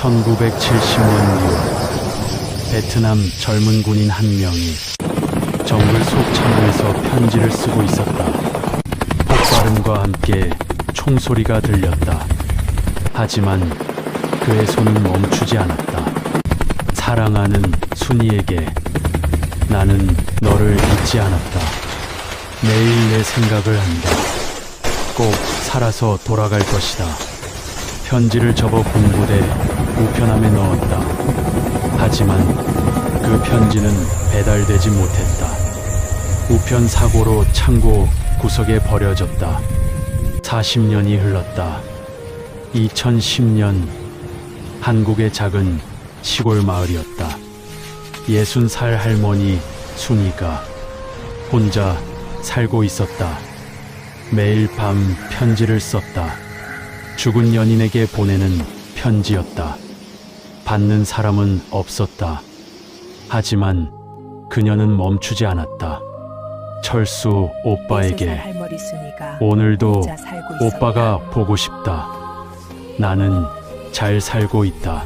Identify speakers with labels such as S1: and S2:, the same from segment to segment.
S1: 1970년 6월 베트남 젊은 군인 한 명이 정글 속 창고에서 편지를 쓰고 있었다. 폭발음과 함께 총소리가 들렸다. 하지만 그의 손은 멈추지 않았다. 사랑하는 순이에게 나는 너를 잊지 않았다. 매일 내 생각을 한다. 꼭 살아서 돌아갈 것이다. 편지를 접어 군부대 우편함에 넣었다. 하지만 그 편지는 배달되지 못했다. 우편 사고로 창고 구석에 버려졌다. 40년이 흘렀다. 2010년 한국의 작은 시골 마을이었다. 60살 할머니 순이가 혼자 살고 있었다. 매일 밤 편지를 썼다. 죽은 연인에게 보내는 편지였다. 받는 사람은 없었다. 하지만 그녀는 멈추지 않았다. 철수 오빠에게 오늘도 오빠가 보고 싶다. 나는 잘 살고 있다.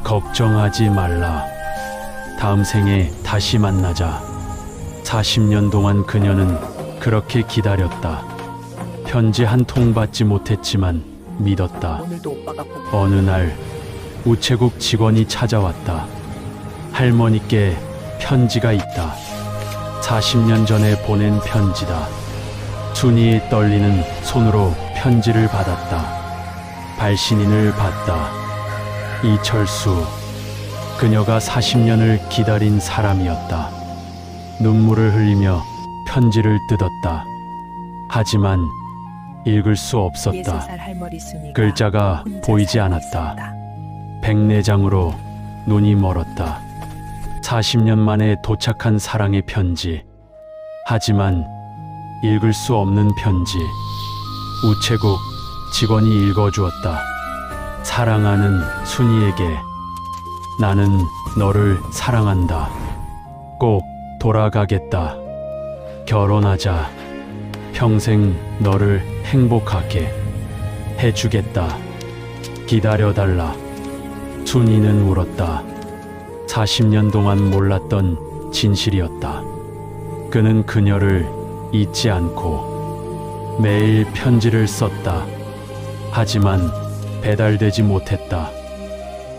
S1: 걱정하지 말라. 다음 생에 다시 만나자. 40년 동안 그녀는 그렇게 기다렸다. 편지 한 통 받지 못했지만 믿었다. 어느 날 우체국 직원이 찾아왔다. 할머니께 편지가 있다. 40년 전에 보낸 편지다. 순이 떨리는 손으로 편지를 받았다. 발신인을 봤다. 이철수. 그녀가 40년을 기다린 사람이었다. 눈물을 흘리며 편지를 뜯었다. 하지만 읽을 수 없었다. 글자가 보이지 않았다. 백내장으로 눈이 멀었다. 40년 만에 도착한 사랑의 편지. 하지만 읽을 수 없는 편지. 우체국 직원이 읽어주었다. 사랑하는 순이에게 나는 너를 사랑한다. 꼭 돌아가겠다. 결혼하자. 평생 너를 행복하게 해주겠다. 기다려달라. 순이는 울었다. 40년 동안 몰랐던 진실이었다. 그는 그녀를 잊지 않고 매일 편지를 썼다. 하지만 배달되지 못했다.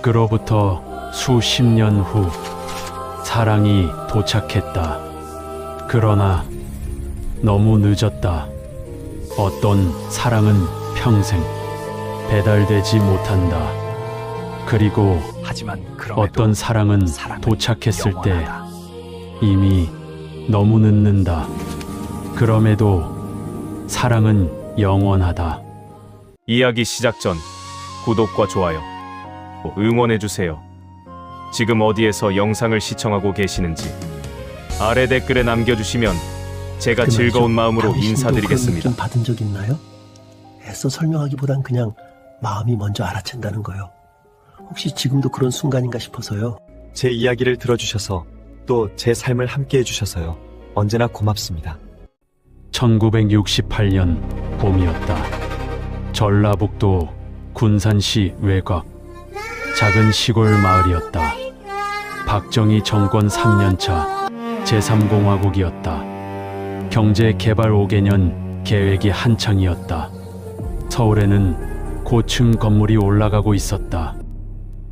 S1: 그로부터 수십 년 후 사랑이 도착했다. 그러나 너무 늦었다. 어떤 사랑은 평생 배달되지 못한다. 그리고 어떤 사랑은 도착했을 때 이미 너무 늦는다. 그럼에도 사랑은 영원하다.
S2: 이야기 시작 전 구독과 좋아요, 응원해주세요. 지금 어디에서 영상을 시청하고 계시는지 아래 댓글에 남겨주시면 제가 즐거운 마음으로 인사드리겠습니다.
S3: 좀 받은 적 있나요? 애써 설명하기보단 그냥 마음이 먼저 알아챈다는 거요. 혹시 지금도 그런 순간인가 싶어서요.
S4: 제 이야기를 들어주셔서 또 제 삶을 함께 해주셔서요. 언제나 고맙습니다.
S1: 1968년 봄이었다. 전라북도 군산시 외곽 작은 시골 마을이었다. 박정희 정권 3년차 제3공화국이었다. 경제개발 5개년 계획이 한창이었다. 서울에는 고층 건물이 올라가고 있었다.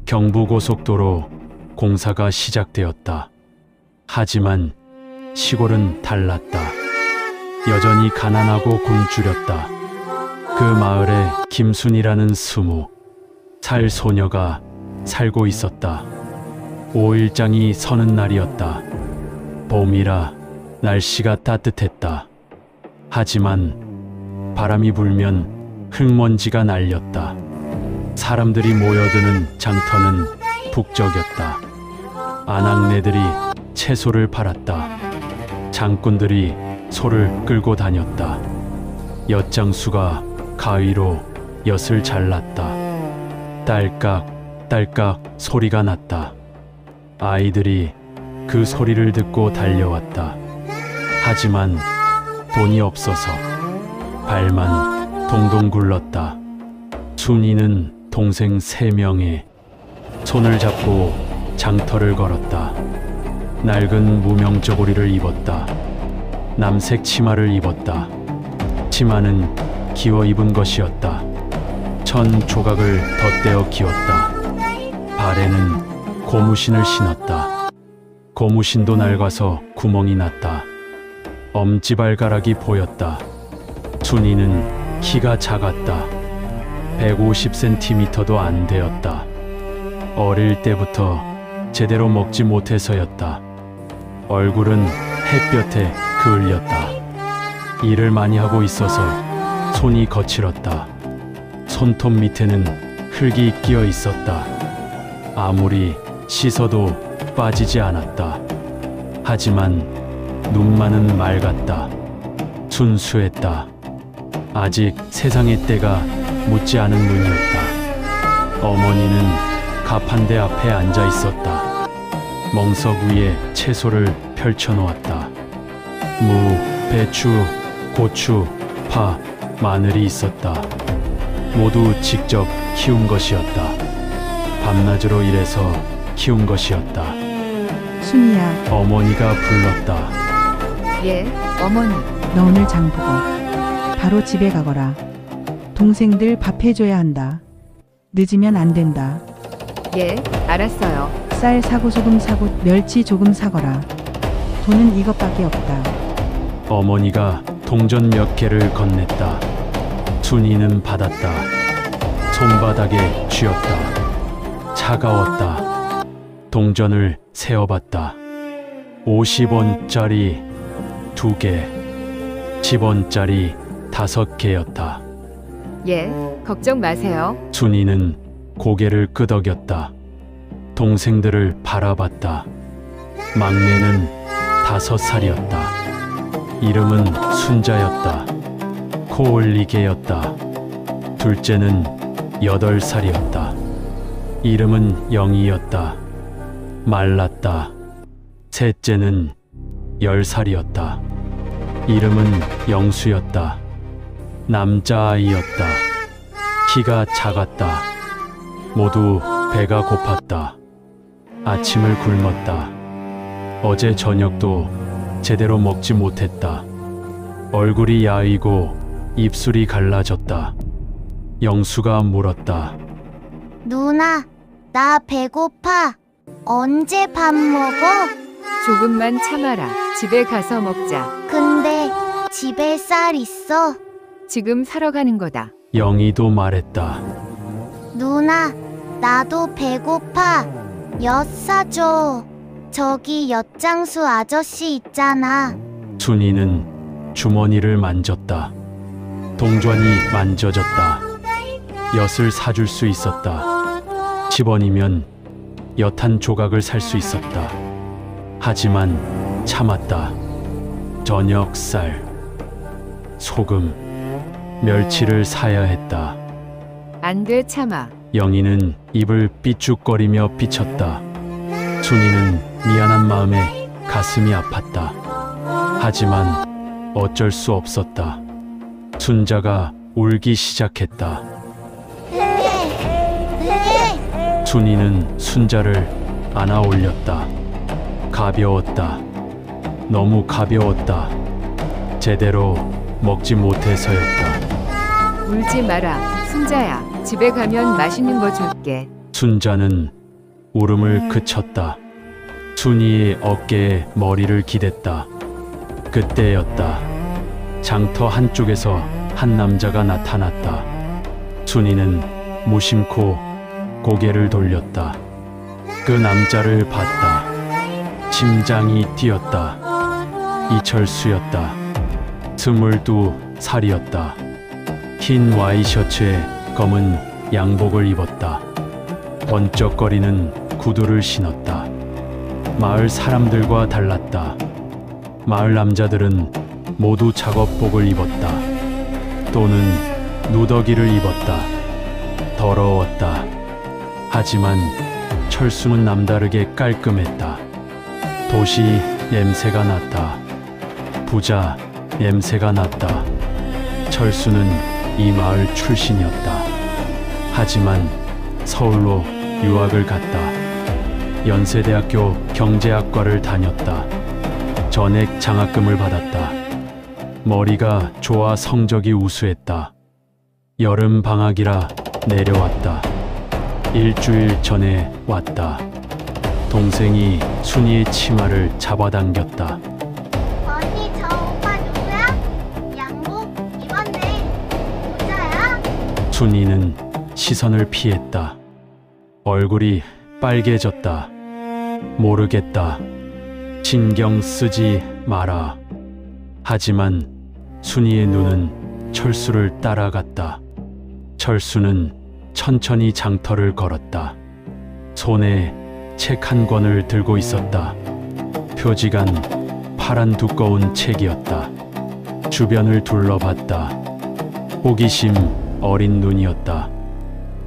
S1: 경부고속도로 공사가 시작되었다. 하지만 시골은 달랐다. 여전히 가난하고 굶주렸다. 그 마을에 김순이라는 20살 소녀가 살고 있었다. 5일장이 서는 날이었다. 봄이라 날씨가 따뜻했다. 하지만 바람이 불면 흙먼지가 날렸다. 사람들이 모여드는 장터는 북적였다. 아낙네들이 채소를 팔았다. 장꾼들이 소를 끌고 다녔다. 엿장수가 가위로 엿을 잘랐다. 딸깍딸깍 소리가 났다. 아이들이 그 소리를 듣고 달려왔다. 하지만 돈이 없어서 발만 동동 굴렀다. 순이는 동생 3명의 손을 잡고 장터를 걸었다. 낡은 무명 저고리를 입었다. 남색 치마를 입었다. 치마는 기워 입은 것이었다. 천 조각을 덧대어 기웠다. 발에는 고무신을 신었다. 고무신도 낡아서 구멍이 났다. 엄지발가락이 보였다. 순이는 키가 작았다. 150cm도 안 되었다. 어릴 때부터 제대로 먹지 못해서였다. 얼굴은 햇볕에 그을렸다. 일을 많이 하고 있어서 손이 거칠었다. 손톱 밑에는 흙이 끼어 있었다. 아무리 씻어도 빠지지 않았다. 하지만 눈만은 맑았다. 순수했다. 아직 세상의 때가 묻지 않은 눈이었다. 어머니는 가판대 앞에 앉아 있었다. 멍석 위에 채소를 펼쳐 놓았다. 무, 배추, 고추, 파, 마늘이 있었다. 모두 직접 키운 것이었다. 밤낮으로 일해서 키운 것이었다.
S5: 순이야,
S1: 어머니가 불렀다.
S6: 예, 어머니.
S5: 너 오늘 장 보고 바로 집에 가거라. 동생들 밥 해줘야 한다. 늦으면 안 된다.
S6: 예, 알았어요.
S5: 쌀 사고 소금 사고 멸치 조금 사거라. 돈은 이것밖에 없다.
S1: 어머니가 동전 몇 개를 건넸다. 순이는 받았다. 손바닥에 쥐었다. 차가웠다. 동전을 세어봤다. 50원짜리 2개, 10원짜리 5개였다.
S6: 예, 걱정 마세요.
S1: 순이는 고개를 끄덕였다. 동생들을 바라봤다. 막내는 5살이었다. 이름은 순자였다. 코올리개였다. 둘째는 8살이었다. 이름은 영이였다. 말랐다. 셋째는 10살이었다. 이름은 영수였다. 남자아이였다. 키가 작았다. 모두 배가 고팠다. 아침을 굶었다. 어제 저녁도 제대로 먹지 못했다. 얼굴이 야위고 입술이 갈라졌다. 영수가 물었다.
S7: 누나, 나 배고파. 언제 밥 먹어?
S6: 조금만 참아라. 집에 가서 먹자.
S7: 근데 집에 쌀 있어.
S6: 지금 사러 가는 거다.
S1: 영희도 말했다.
S7: 누나, 나도 배고파. 엿 사줘. 저기 엿장수 아저씨 있잖아.
S1: 순이는 주머니를 만졌다. 동전이 만져졌다. 엿을 사줄 수 있었다. 10원이면 엿 한 조각을 살 수 있었다. 하지만 참았다. 저녁 쌀, 소금, 멸치를 사야 했다.
S6: 안 돼, 참아.
S1: 영희는 입을 삐죽거리며 삐쳤다. 순이는 미안한 마음에 가슴이 아팠다. 하지만 어쩔 수 없었다. 순자가 울기 시작했다. 순이는 순자를 안아 올렸다. 가벼웠다. 너무 가벼웠다. 제대로 먹지 못해서였다.
S6: 울지 마라. 순자야, 집에 가면 맛있는 거 줄게.
S1: 순자는 울음을 그쳤다. 순이의 어깨에 머리를 기댔다. 그때였다. 장터 한쪽에서 한 남자가 나타났다. 순이는 무심코 고개를 돌렸다. 그 남자를 봤다. 심장이 뛰었다. 이철수였다. 22살이었다. 흰 와이셔츠에 검은 양복을 입었다. 번쩍거리는 구두를 신었다. 마을 사람들과 달랐다. 마을 남자들은 모두 작업복을 입었다. 또는 누더기를 입었다. 더러웠다. 하지만 철수는 남다르게 깔끔했다. 도시 냄새가 났다. 부자 냄새가 났다. 철수는 이 마을 출신이었다. 하지만 서울로 유학을 갔다. 연세대학교 경제학과를 다녔다. 전액 장학금을 받았다. 머리가 좋아 성적이 우수했다. 여름 방학이라 내려왔다. 일주일 전에 왔다. 동생이 순이의 치마를 잡아당겼다.
S7: 언니 저 오빠 누구야? 양복 입었네. 부자야?
S1: 순이는 시선을 피했다. 얼굴이 빨개졌다. 모르겠다. 신경 쓰지 마라. 하지만 순이의 눈은 철수를 따라갔다. 철수는 천천히 장터를 걸었다. 손에 책 한 권을 들고 있었다. 표지간 파란 두꺼운 책이었다. 주변을 둘러봤다. 호기심 어린 눈이었다.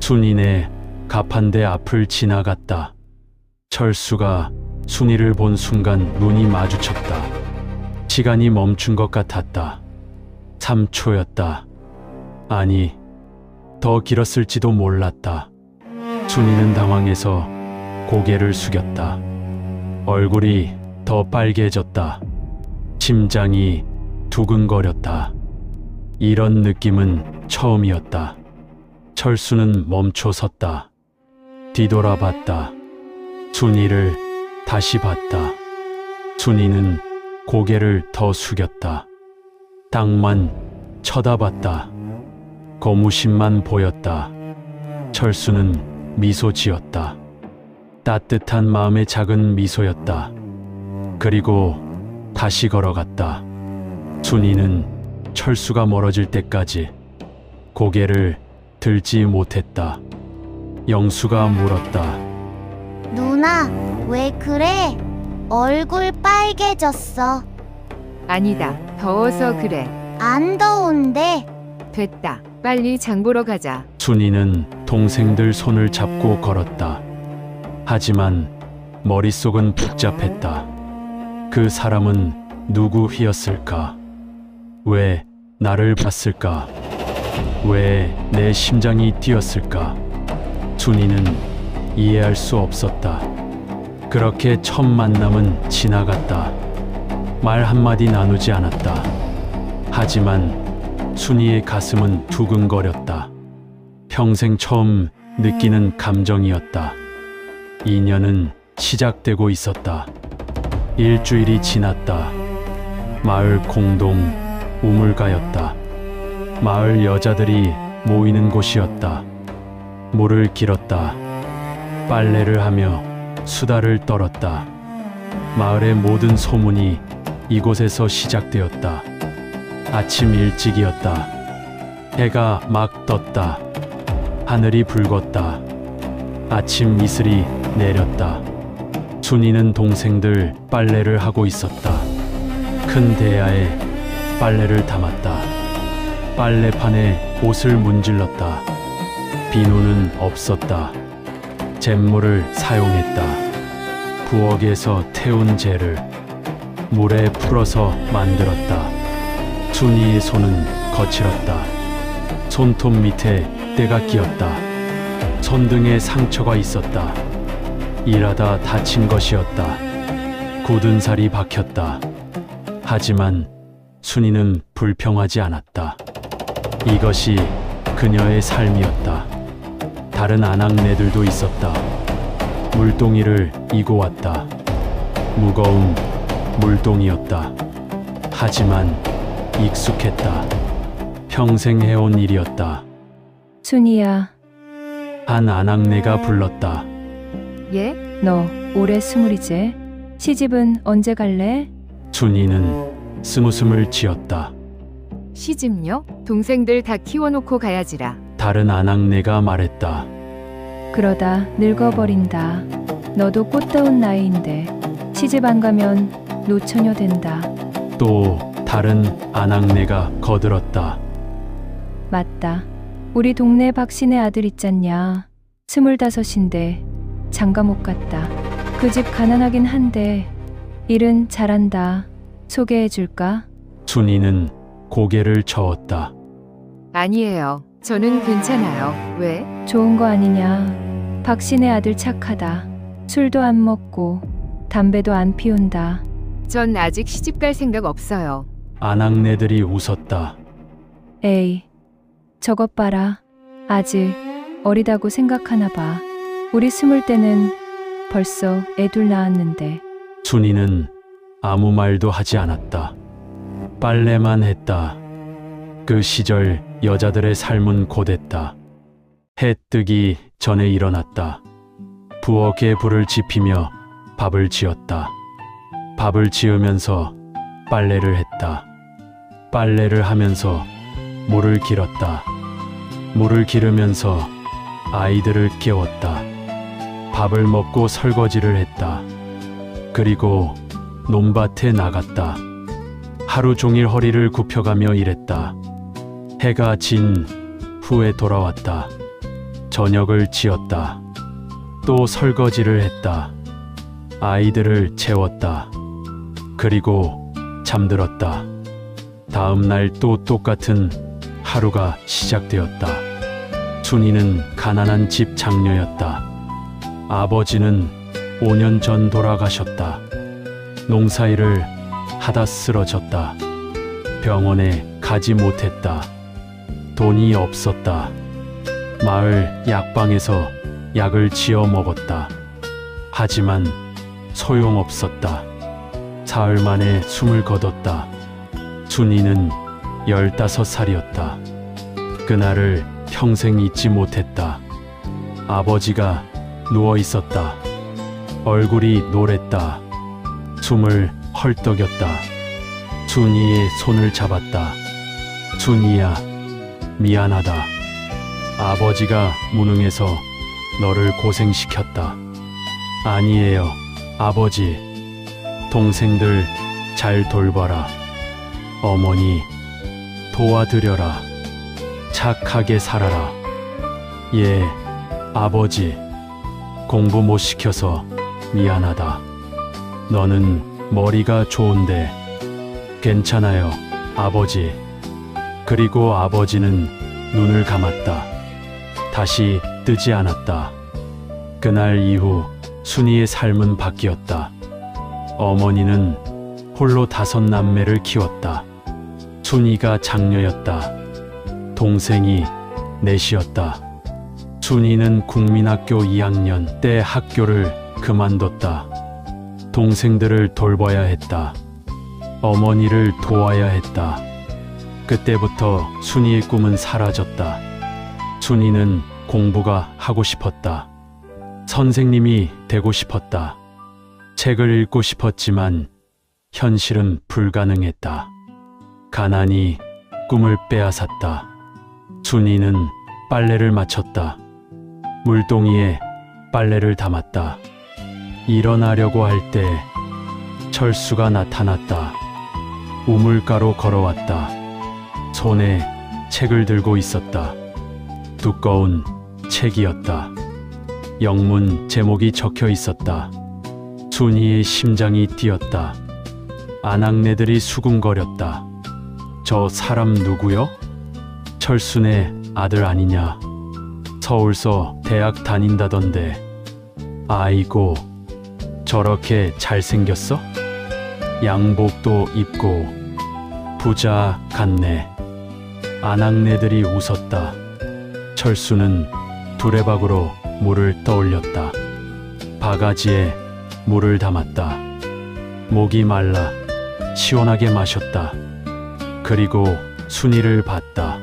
S1: 순이네 가판대 앞을 지나갔다. 철수가 순이를 본 순간 눈이 마주쳤다. 시간이 멈춘 것 같았다. 3초였다. 아니, 더 길었을지도 몰랐다. 순이는 당황해서 고개를 숙였다. 얼굴이 더 빨개졌다. 심장이 두근거렸다. 이런 느낌은 처음이었다. 철수는 멈춰섰다. 뒤돌아봤다. 순이를 다시 봤다. 순이는 고개를 더 숙였다. 땅만 쳐다봤다. 고무신만 보였다. 철수는 미소 지었다. 따뜻한 마음의 작은 미소였다. 그리고 다시 걸어갔다. 순이는 철수가 멀어질 때까지 고개를 들지 못했다. 영수가 물었다.
S7: 누나, 왜 그래? 얼굴 빨개졌어.
S6: 아니다. 더워서 그래.
S7: 안 더운데.
S6: 됐다. 빨리 장 보러 가자.
S1: 순이는 동생들 손을 잡고 걸었다. 하지만 머릿속은 복잡했다. 그 사람은 누구였을까? 왜 나를 봤을까? 왜 내 심장이 뛰었을까? 순이는 이해할 수 없었다. 그렇게 첫 만남은 지나갔다. 말 한마디 나누지 않았다. 하지만 순이의 가슴은 두근거렸다. 평생 처음 느끼는 감정이었다. 인연은 시작되고 있었다. 일주일이 지났다. 마을 공동 우물가였다. 마을 여자들이 모이는 곳이었다. 물을 길었다. 빨래를 하며 수다를 떨었다. 마을의 모든 소문이 이곳에서 시작되었다. 아침 일찍이었다. 해가 막 떴다. 하늘이 붉었다. 아침 이슬이 내렸다. 순이는 동생들 빨래를 하고 있었다. 큰 대야에 빨래를 담았다. 빨래판에 옷을 문질렀다. 비누는 없었다. 잿물을 사용했다. 부엌에서 태운 재를 물에 풀어서 만들었다. 순이의 손은 거칠었다. 손톱 밑에 때가 끼었다. 손등에 상처가 있었다. 일하다 다친 것이었다. 굳은 살이 박혔다. 하지만 순이는 불평하지 않았다. 이것이 그녀의 삶이었다. 다른 아낙네들도 있었다. 물동이를 이고 왔다. 무거운 물동이었다. 하지만 익숙했다. 평생 해온 일이었다.
S8: 순이야,
S1: 한 아낙네가 불렀다.
S6: 예?
S8: 너 올해 20이제? 시집은 언제 갈래?
S1: 순이는 스무스물 지었다.
S6: 시집요? 동생들 다 키워놓고 가야지라.
S1: 다른 아낙네가 말했다.
S8: 그러다 늙어버린다. 너도 꽃다운 나이인데 시집 안 가면 노처녀 된다.
S1: 또 다른 아낙네가 거들었다.
S8: 맞다. 우리 동네 박씨네 아들 있잖냐. 25인데 장가 못 갔다. 그 집 가난하긴 한데 일은 잘한다. 소개해줄까?
S1: 순이는 고개를 저었다.
S6: 아니에요. 저는 괜찮아요. 왜?
S8: 좋은 거 아니냐. 박신의 아들 착하다. 술도 안 먹고 담배도 안 피운다.
S6: 전 아직 시집갈 생각 없어요.
S1: 아낙네들이 웃었다.
S8: 에이, 저것 봐라. 아직 어리다고 생각하나 봐. 우리 20대는 벌써 애둘 낳았는데.
S1: 순이는 아무 말도 하지 않았다. 빨래만 했다. 그 시절 여자들의 삶은 고됐다. 해 뜨기 전에 일어났다. 부엌에 불을 지피며 밥을 지었다. 밥을 지으면서 빨래를 했다. 빨래를 하면서 물을 길었다. 물을 기르면서 아이들을 깨웠다. 밥을 먹고 설거지를 했다. 그리고 논밭에 나갔다. 하루 종일 허리를 굽혀가며 일했다. 해가 진 후에 돌아왔다. 저녁을 지었다. 또 설거지를 했다. 아이들을 재웠다. 그리고 잠들었다. 다음 날 또 똑같은 하루가 시작되었다. 순이는 가난한 집 장녀였다. 아버지는 5년 전 돌아가셨다. 농사일을 하다 쓰러졌다. 병원에 가지 못했다. 돈이 없었다. 마을 약방에서 약을 지어 먹었다. 하지만 소용없었다. 사흘 만에 숨을 거뒀다. 순이는 15살이었다. 그날을 평생 잊지 못했다. 아버지가 누워 있었다. 얼굴이 노랬다. 숨을 헐떡였다. 순이의 손을 잡았다. 순이야, 미안하다. 아버지가 무능해서 너를 고생시켰다. 아니에요, 아버지. 동생들 잘 돌봐라. 어머니 도와드려라. 착하게 살아라. 예, 아버지. 공부 못 시켜서 미안하다. 너는 머리가 좋은데. 괜찮아요, 아버지. 그리고 아버지는 눈을 감았다. 다시 뜨지 않았다. 그날 이후 순이의 삶은 바뀌었다. 어머니는 홀로 5남매를 키웠다. 순이가 장녀였다. 동생이 넷이었다. 순이는 국민학교 2학년 때 학교를 그만뒀다. 동생들을 돌봐야 했다. 어머니를 도와야 했다. 그때부터 순이의 꿈은 사라졌다. 순이는 공부가 하고 싶었다. 선생님이 되고 싶었다. 책을 읽고 싶었지만 현실은 불가능했다. 가난이 꿈을 빼앗았다. 순이는 빨래를 마쳤다. 물동이에 빨래를 담았다. 일어나려고 할 때 철수가 나타났다. 우물가로 걸어왔다. 손에 책을 들고 있었다. 두꺼운 책이었다. 영문 제목이 적혀 있었다. 순이의 심장이 뛰었다. 아낙네들이 수군거렸다. 저 사람 누구요? 철순의 아들 아니냐? 서울서 대학 다닌다던데. 아이고, 저렇게 잘생겼어? 양복도 입고 부자 같네. 아낙네들이 웃었다. 철수는 두레박으로 물을 떠올렸다. 바가지에 물을 담았다. 목이 말라 시원하게 마셨다. 그리고 순이를 봤다.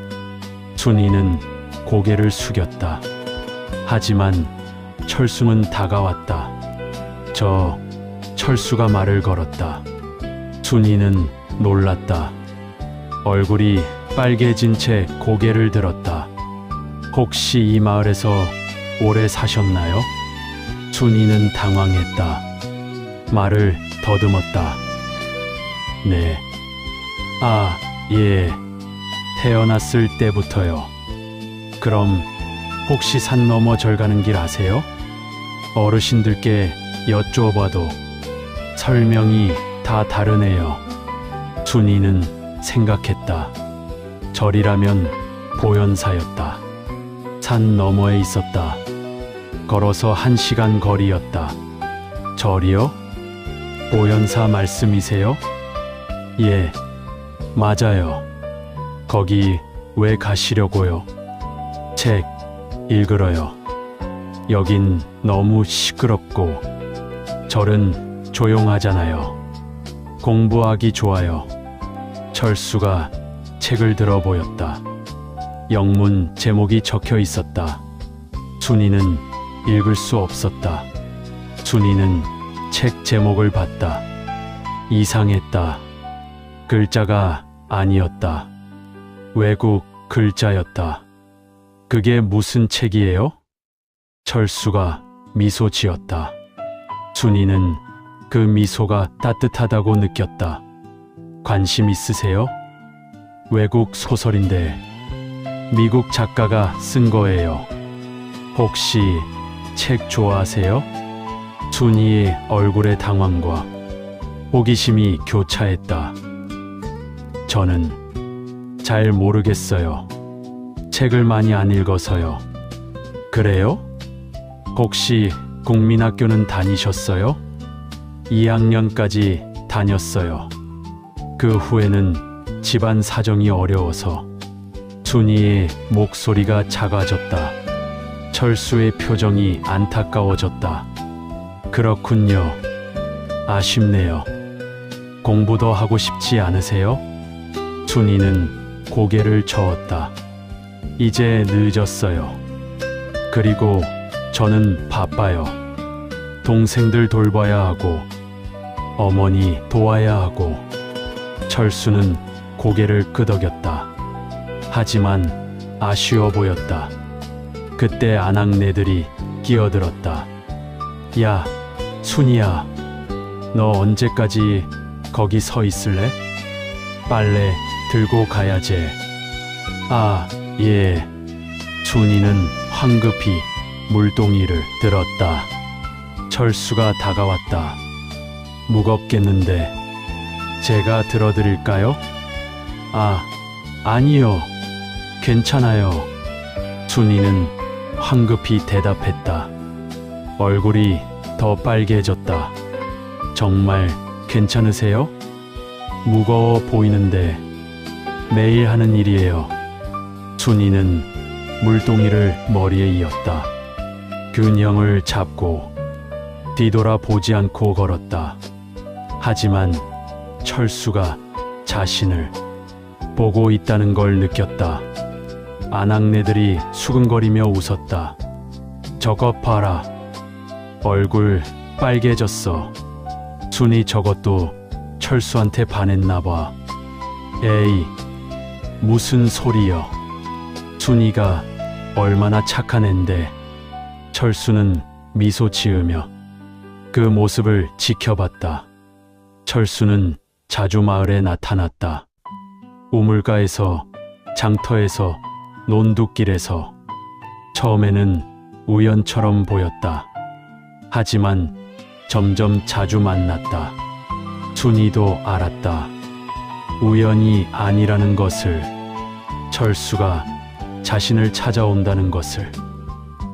S1: 순이는 고개를 숙였다. 하지만 철수는 다가왔다. 철수가 말을 걸었다. 순이는 놀랐다. 얼굴이 빨개진 채 고개를 들었다. 혹시 이 마을에서 오래 사셨나요? 순이는 당황했다. 말을 더듬었다. 네. 아, 예. 태어났을 때부터요. 그럼 혹시 산 너머 절 가는 길 아세요? 어르신들께 여쭈어봐도 설명이 다 다르네요. 순이는 생각했다. 절이라면 보현사였다. 산 너머에 있었다. 걸어서 1시간 거리였다. 절이요? 오연사 말씀이세요? 예, 맞아요. 거기 왜 가시려고요? 책 읽으러요. 여긴 너무 시끄럽고 절은 조용하잖아요. 공부하기 좋아요. 철수가 책을 들어 보였다. 영문 제목이 적혀 있었다. 순이는 읽을 수 없었다. 순이는 책 제목을 봤다. 이상했다. 글자가 아니었다. 외국 글자였다. 그게 무슨 책이에요? 철수가 미소 지었다. 순이는 그 미소가 따뜻하다고 느꼈다. 관심 있으세요? 외국 소설인데 미국 작가가 쓴 거예요. 혹시 책 좋아하세요? 순이의 얼굴의 당황과 호기심이 교차했다. 저는 잘 모르겠어요. 책을 많이 안 읽어서요. 그래요? 혹시 국민학교는 다니셨어요? 2학년까지 다녔어요. 그 후에는 집안 사정이 어려워서. 순이의 목소리가 작아졌다. 철수의 표정이 안타까워졌다. 그렇군요. 아쉽네요. 공부 더 하고 싶지 않으세요? 순이는 고개를 저었다. 이제 늦었어요. 그리고 저는 바빠요. 동생들 돌봐야 하고 어머니 도와야 하고. 철수는 고개를 끄덕였다. 하지만 아쉬워 보였다. 그때 아낙네들이 끼어들었다. 야, 순이야, 너 언제까지 거기 서 있을래? 빨래 들고 가야지. 아, 예. 순이는 황급히 물동이를 들었다. 철수가 다가왔다. 무겁겠는데 제가 들어드릴까요? 아, 아니요. 괜찮아요. 순이는 황급히 대답했다. 얼굴이 더 빨개졌다. 정말 괜찮으세요? 무거워 보이는데 매일 하는 일이에요. 순이는 물동이를 머리에 이었다. 균형을 잡고 뒤돌아 보지 않고 걸었다. 하지만 철수가 자신을 보고 있다는 걸 느꼈다. 아낙네들이 수근거리며 웃었다. 저것 봐라. 얼굴 빨개졌어. 순이 저것도 철수한테 반했나 봐. 에이, 무슨 소리여. 순이가 얼마나 착한 앤데. 철수는 미소 지으며 그 모습을 지켜봤다. 철수는 자주 마을에 나타났다. 우물가에서, 장터에서, 논둑길에서. 처음에는 우연처럼 보였다. 하지만 점점 자주 만났다. 순이도 알았다. 우연이 아니라는 것을. 철수가 자신을 찾아온다는 것을.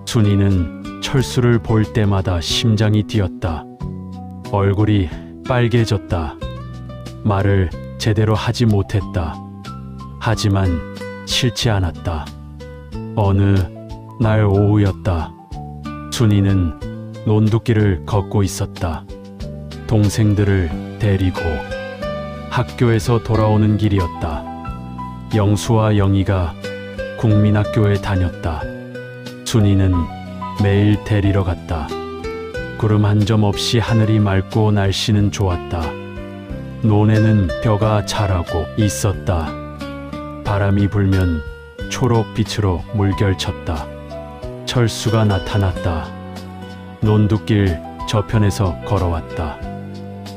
S1: 순이는 철수를 볼 때마다 심장이 뛰었다. 얼굴이 빨개졌다. 말을 제대로 하지 못했다. 하지만 싫지 않았다. 어느 날 오후였다. 순이는 논둑길을 걷고 있었다. 동생들을 데리고 학교에서 돌아오는 길이었다. 영수와 영희가 국민학교에 다녔다. 순이는 매일 데리러 갔다. 구름 한 점 없이 하늘이 맑고 날씨는 좋았다. 논에는 벼가 자라고 있었다. 바람이 불면 초록빛으로 물결쳤다. 철수가 나타났다. 논둑길 저편에서 걸어왔다.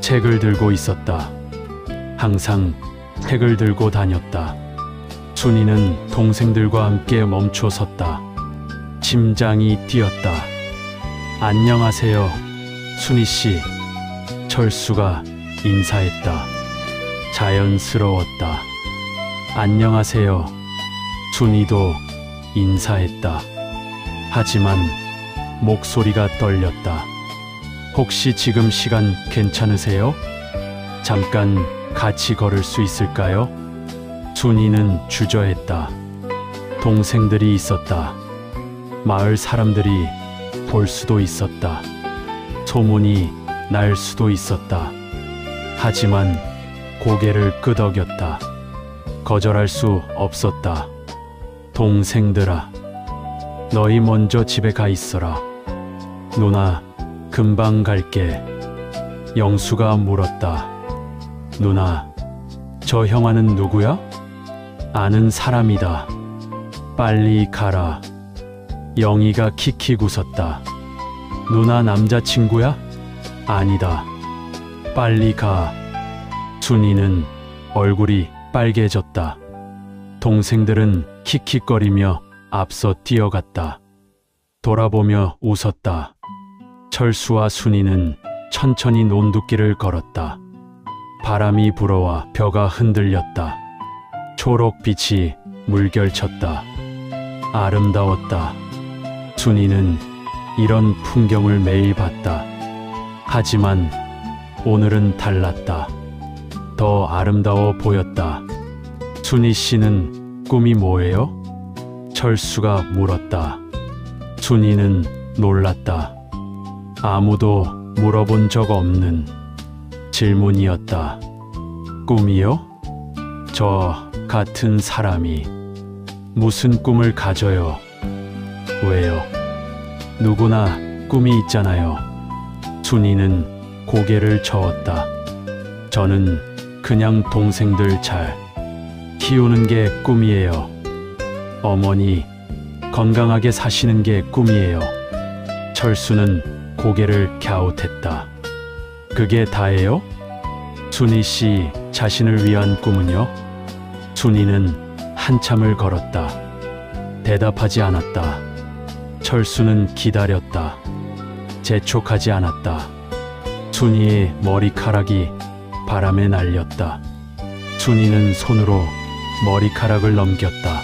S1: 책을 들고 있었다. 항상 책을 들고 다녔다. 순이는 동생들과 함께 멈춰 섰다. 심장이 뛰었다. 안녕하세요, 순이 씨. 철수가 인사했다. 자연스러웠다. 안녕하세요. 순이도 인사했다. 하지만 목소리가 떨렸다. 혹시 지금 시간 괜찮으세요? 잠깐 같이 걸을 수 있을까요? 순이는 주저했다. 동생들이 있었다. 마을 사람들이 볼 수도 있었다. 소문이 날 수도 있었다. 하지만 고개를 끄덕였다. 거절할 수 없었다. 동생들아, 너희 먼저 집에 가 있어라. 누나, 금방 갈게. 영수가 물었다. 누나, 저 형아는 누구야? 아는 사람이다. 빨리 가라. 영희가 킥킥 웃었다. 누나 남자친구야? 아니다. 빨리 가. 순이는 얼굴이 빨개졌다. 동생들은 킥킥거리며 앞서 뛰어갔다. 돌아보며 웃었다. 철수와 순이는 천천히 논두길을 걸었다. 바람이 불어와 벼가 흔들렸다. 초록빛이 물결쳤다. 아름다웠다. 순이는 이런 풍경을 매일 봤다. 하지만 오늘은 달랐다. 더 아름다워 보였다. 순이 씨는 꿈이 뭐예요? 철수가 물었다. 순이는 놀랐다. 아무도 물어본 적 없는 질문이었다. 꿈이요? 저 같은 사람이 무슨 꿈을 가져요? 왜요? 누구나 꿈이 있잖아요. 순이는 고개를 저었다. 저는 그냥 동생들 잘 키우는 게 꿈이에요. 어머니 건강하게 사시는 게 꿈이에요. 철수는 고개를 갸웃했다. 그게 다예요? 순이 씨 자신을 위한 꿈은요? 순이는 한참을 걸었다. 대답하지 않았다. 철수는 기다렸다. 재촉하지 않았다. 순이의 머리카락이 바람에 날렸다. 순이는 손으로 머리카락을 넘겼다.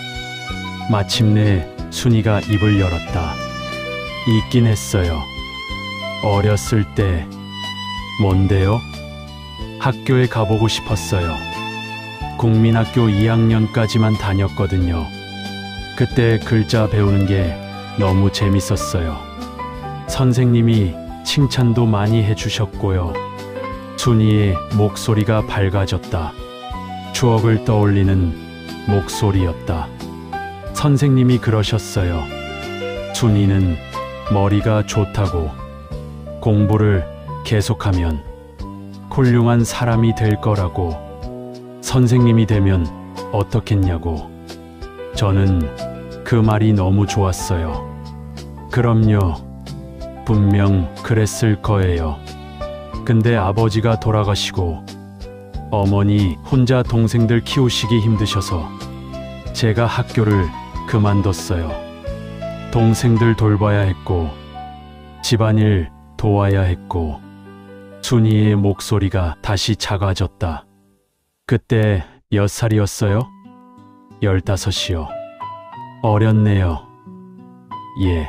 S1: 마침내 순이가 입을 열었다. 있긴 했어요. 어렸을 때. 뭔데요? 학교에 가보고 싶었어요. 국민학교 2학년까지만 다녔거든요. 그때 글자 배우는 게 너무 재밌었어요. 선생님이 칭찬도 많이 해주셨고요. 순이의 목소리가 밝아졌다. 추억을 떠올리는 목소리였다. 선생님이 그러셨어요. 순이는 머리가 좋다고, 공부를 계속하면 훌륭한 사람이 될 거라고, 선생님이 되면 어떻겠냐고. 저는 그 말이 너무 좋았어요. 그럼요. 분명 그랬을 거예요. 근데 아버지가 돌아가시고 어머니 혼자 동생들 키우시기 힘드셔서 제가 학교를 그만뒀어요. 동생들 돌봐야 했고 집안일 도와야 했고. 순이의 목소리가 다시 작아졌다. 그때 몇 살이었어요? 15이요. 어렸네요. 예,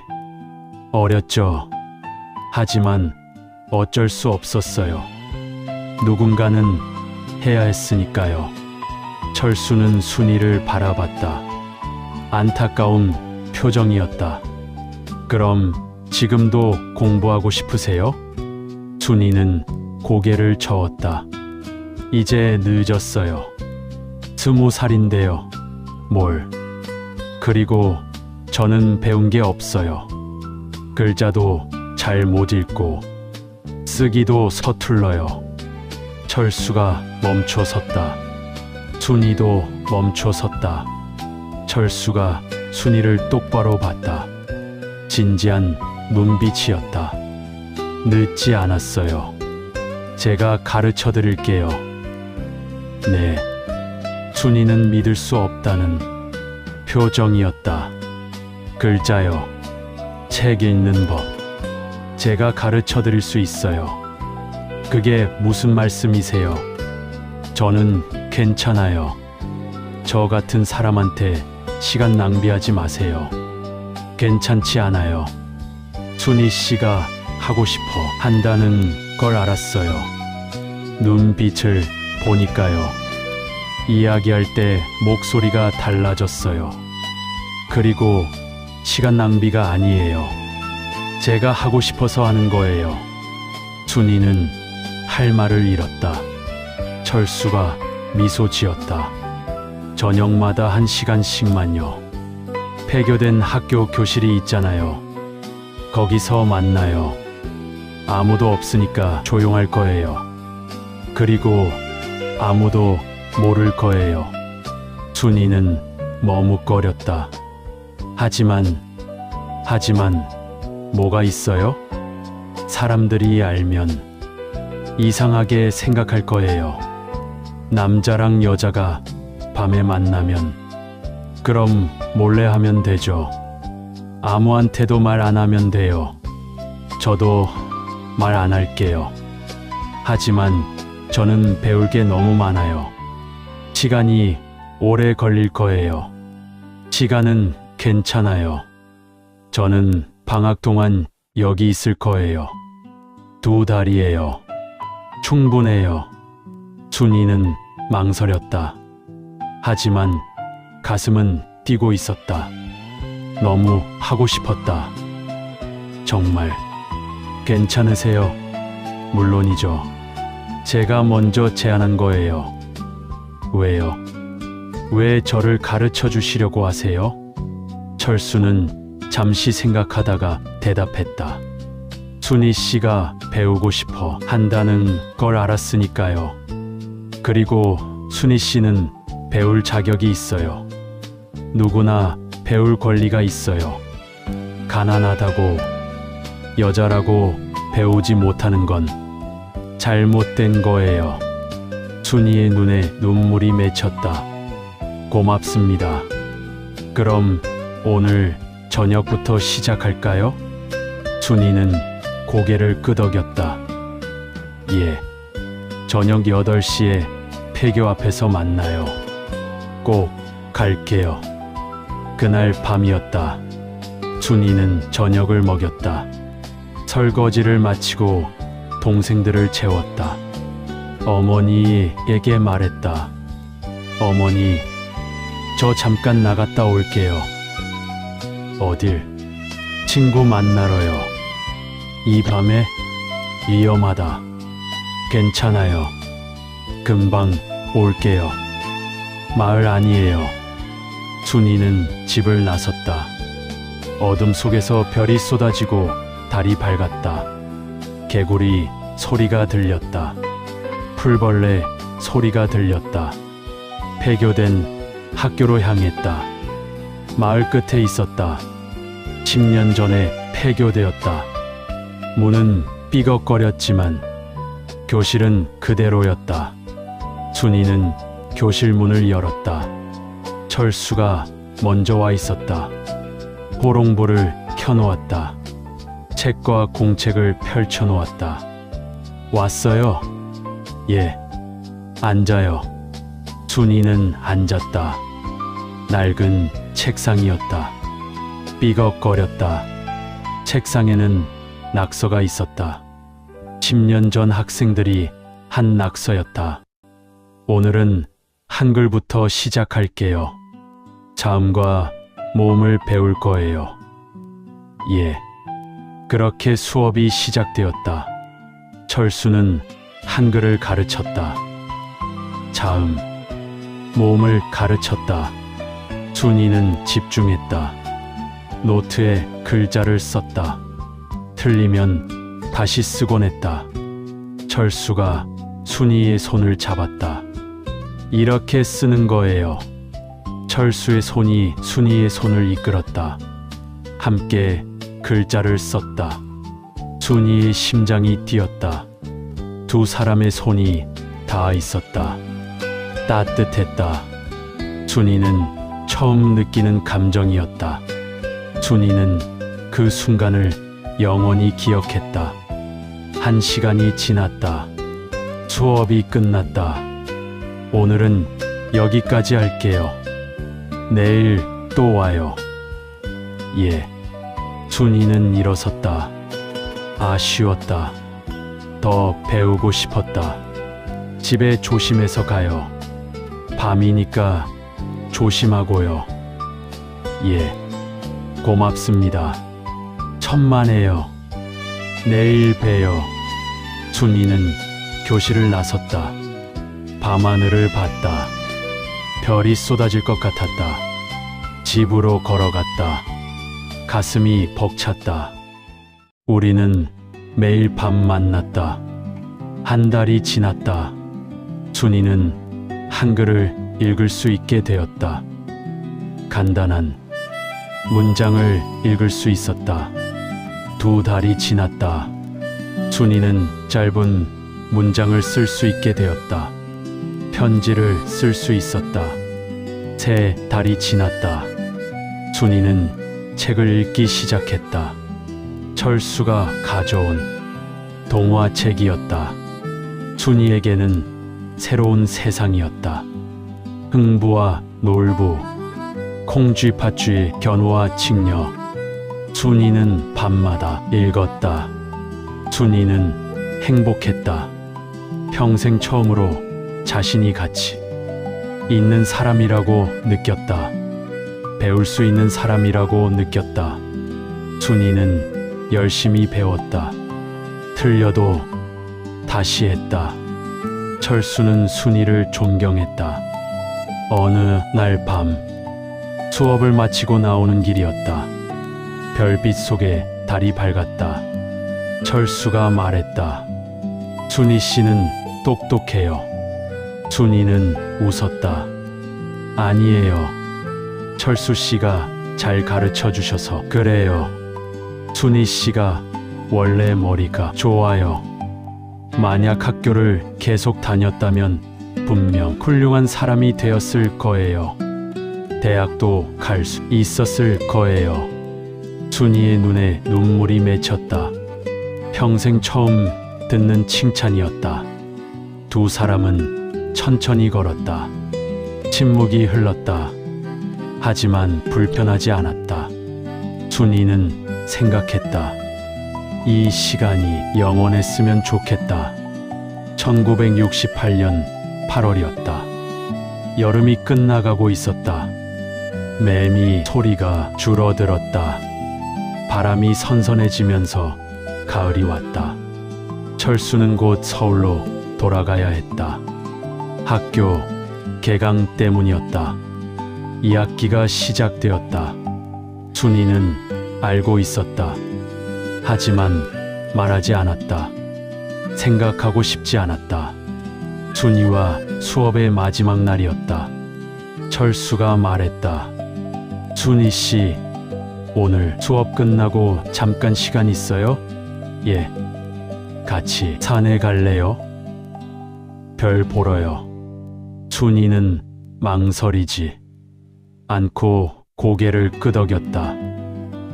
S1: 어렸죠. 하지만 어쩔 수 없었어요. 누군가는 해야 했으니까요. 철수는 순이를 바라봤다. 안타까운 표정이었다. 그럼 지금도 공부하고 싶으세요? 순이는 고개를 저었다. 이제 늦었어요. 20살인데요. 뭘. 그리고 저는 배운 게 없어요. 글자도 잘 못 읽고 쓰기도 서툴러요. 철수가 멈춰 섰다. 순이도 멈춰 섰다. 철수가 순이를 똑바로 봤다. 진지한 눈빛이었다. 늦지 않았어요. 제가 가르쳐 드릴게요. 네. 순이는 믿을 수 없다는 표정이었다. 글자요. 책 읽는 법. 제가 가르쳐 드릴 수 있어요. 그게 무슨 말씀이세요? 저는 괜찮아요. 저 같은 사람한테 시간 낭비하지 마세요. 괜찮지 않아요. 순희 씨가 하고 싶어 한다는 걸 알았어요. 눈빛을 보니까요. 이야기할 때 목소리가 달라졌어요. 그리고 시간 낭비가 아니에요. 제가 하고 싶어서 하는 거예요. 순희는 할 말을 잃었다. 철수가 미소 지었다. 저녁마다 1시간씩만요. 폐교된 학교 교실이 있잖아요. 거기서 만나요. 아무도 없으니까 조용할 거예요. 그리고 아무도 모를 거예요. 순이는 머뭇거렸다. 하지만 뭐가 있어요? 사람들이 알면 이상하게 생각할 거예요. 남자랑 여자가 밤에 만나면 그럼 몰래 하면 되죠. 아무한테도 말 안 하면 돼요. 저도 말 안 할게요. 하지만 저는 배울 게 너무 많아요. 시간이 오래 걸릴 거예요. 시간은 괜찮아요. 저는 방학 동안 여기 있을 거예요. 2달이에요. 충분해요. 순이는 망설였다. 하지만 가슴은 뛰고 있었다. 너무 하고 싶었다. 정말 괜찮으세요? 물론이죠. 제가 먼저 제안한 거예요. 왜요? 왜 저를 가르쳐 주시려고 하세요? 철수는 잠시 생각하다가 대답했다. 순희 씨가 배우고 싶어 한다는 걸 알았으니까요. 그리고 순희 씨는 배울 자격이 있어요. 누구나 배울 권리가 있어요. 가난하다고, 여자라고 배우지 못하는 건 잘못된 거예요. 순이의 눈에 눈물이 맺혔다. 고맙습니다. 그럼 오늘 저녁부터 시작할까요? 순이는 고개를 끄덕였다. 예, 저녁 8시에 폐교 앞에서 만나요. 꼭 갈게요. 그날 밤이었다. 순이는 저녁을 먹였다. 설거지를 마치고 동생들을 재웠다. 어머니에게 말했다. 어머니, 저 잠깐 나갔다 올게요. 어딜? 친구 만나러요. 이 밤에? 위험하다. 괜찮아요. 금방 올게요. 마을 아니에요. 순이는 집을 나섰다. 어둠 속에서 별이 쏟아지고 달이 밝았다. 개구리 소리가 들렸다. 풀벌레 소리가 들렸다. 폐교된 학교로 향했다. 마을 끝에 있었다. 10년 전에 폐교되었다. 문은 삐걱거렸지만 교실은 그대로였다. 순이는 교실 문을 열었다. 철수가 먼저 와 있었다. 호롱불을 켜놓았다. 책과 공책을 펼쳐놓았다. 왔어요? 예. 앉아요. 순이는 앉았다. 낡은 책상이었다. 삐걱거렸다. 책상에는 낙서가 있었다. 10년 전 학생들이 한 낙서였다. 오늘은 한글부터 시작할게요. 자음과 모음을 배울 거예요. 예. 그렇게 수업이 시작되었다. 철수는 한글을 가르쳤다. 자음, 모음을 가르쳤다. 순이는 집중했다. 노트에 글자를 썼다. 틀리면 다시 쓰곤 했다. 철수가 순이의 손을 잡았다. 이렇게 쓰는 거예요. 철수의 손이 순이의 손을 이끌었다. 함께 글자를 썼다. 순이의 심장이 뛰었다. 두 사람의 손이 닿아 있었다. 따뜻했다. 순이는 처음 느끼는 감정이었다. 순이는 그 순간을 영원히 기억했다. 1시간이 지났다. 수업이 끝났다. 오늘은 여기까지 할게요. 내일 또 와요. 예. 순이는 일어섰다. 아쉬웠다. 더 배우고 싶었다. 집에 조심해서 가요. 밤이니까 조심하고요. 예, 고맙습니다. 천만에요. 내일 봬요. 순이는 교실을 나섰다. 밤하늘을 봤다. 별이 쏟아질 것 같았다. 집으로 걸어갔다. 가슴이 벅찼다. 우리는 매일 밤 만났다. 한 달이 지났다. 순이는 한글을 읽을 수 있게 되었다. 간단한 문장을 읽을 수 있었다. 2달이 지났다. 순이는 짧은 문장을 쓸 수 있게 되었다. 편지를 쓸 수 있었다. 3달이 지났다. 순이는 책을 읽기 시작했다. 철수가 가져온 동화책이었다. 순이에게는 새로운 세상이었다. 흥부와 놀부, 콩쥐팥쥐의 견우와 직녀. 순이는 밤마다 읽었다. 순이는 행복했다. 평생 처음으로 자신이 가치 있는 사람이라고 느꼈다. 배울 수 있는 사람이라고 느꼈다. 순이는 열심히 배웠다. 틀려도 다시 했다. 철수는 순이를 존경했다. 어느 날 밤, 수업을 마치고 나오는 길이었다. 별빛 속에 달이 밝았다. 철수가 말했다. 순이 씨는 똑똑해요. 순이는 웃었다. 아니에요. 철수 씨가 잘 가르쳐 주셔서 그래요. 순이 씨가 원래 머리가 좋아요. 만약 학교를 계속 다녔다면 분명 훌륭한 사람이 되었을 거예요. 대학도 갈 수 있었을 거예요. 순이의 눈에 눈물이 맺혔다. 평생 처음 듣는 칭찬이었다. 두 사람은 천천히 걸었다. 침묵이 흘렀다. 하지만 불편하지 않았다. 순이는 생각했다. 이 시간이 영원했으면 좋겠다. 1968년 8월이었다. 여름이 끝나가고 있었다. 매미 소리가 줄어들었다. 바람이 선선해지면서 가을이 왔다. 철수는 곧 서울로 돌아가야 했다. 학교 개강 때문이었다. 2학기가 시작되었다. 순이는 알고 있었다. 하지만 말하지 않았다. 생각하고 싶지 않았다. 순이와 수업의 마지막 날이었다. 철수가 말했다. 순이 씨, 오늘 수업 끝나고 잠깐 시간 있어요? 예. 같이 산에 갈래요? 별 보러요. 순이는 망설이지 않고 고개를 끄덕였다.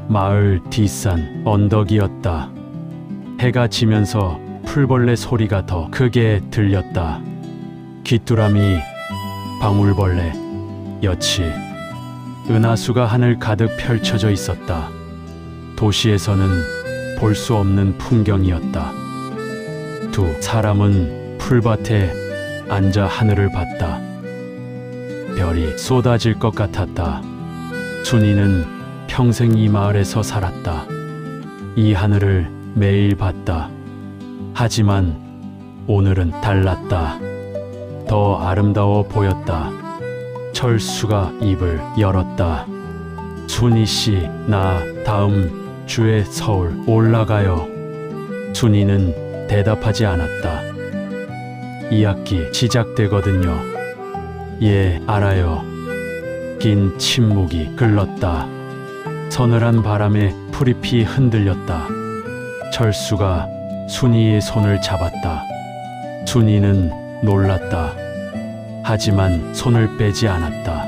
S1: 마을 뒷산 언덕이었다. 해가 지면서 풀벌레 소리가 더 크게 들렸다. 귀뚜라미, 방울벌레, 여치, 은하수가 하늘 가득 펼쳐져 있었다. 도시에서는 볼 수 없는 풍경이었다. 두 사람은 풀밭에 앉아 하늘을 봤다. 별이 쏟아질 것 같았다. 순이는 평생 이 마을에서 살았다. 이 하늘을 매일 봤다. 하지만 오늘은 달랐다. 더 아름다워 보였다. 철수가 입을 열었다. 순이 씨, 나 다음 주에 서울 올라가요. 순이는 대답하지 않았다. 2학기 시작되거든요. 예, 알아요. 긴 침묵이 흘렀다. 서늘한 바람에 풀잎이 흔들렸다. 철수가 순이의 손을 잡았다. 순이는 놀랐다. 하지만 손을 빼지 않았다.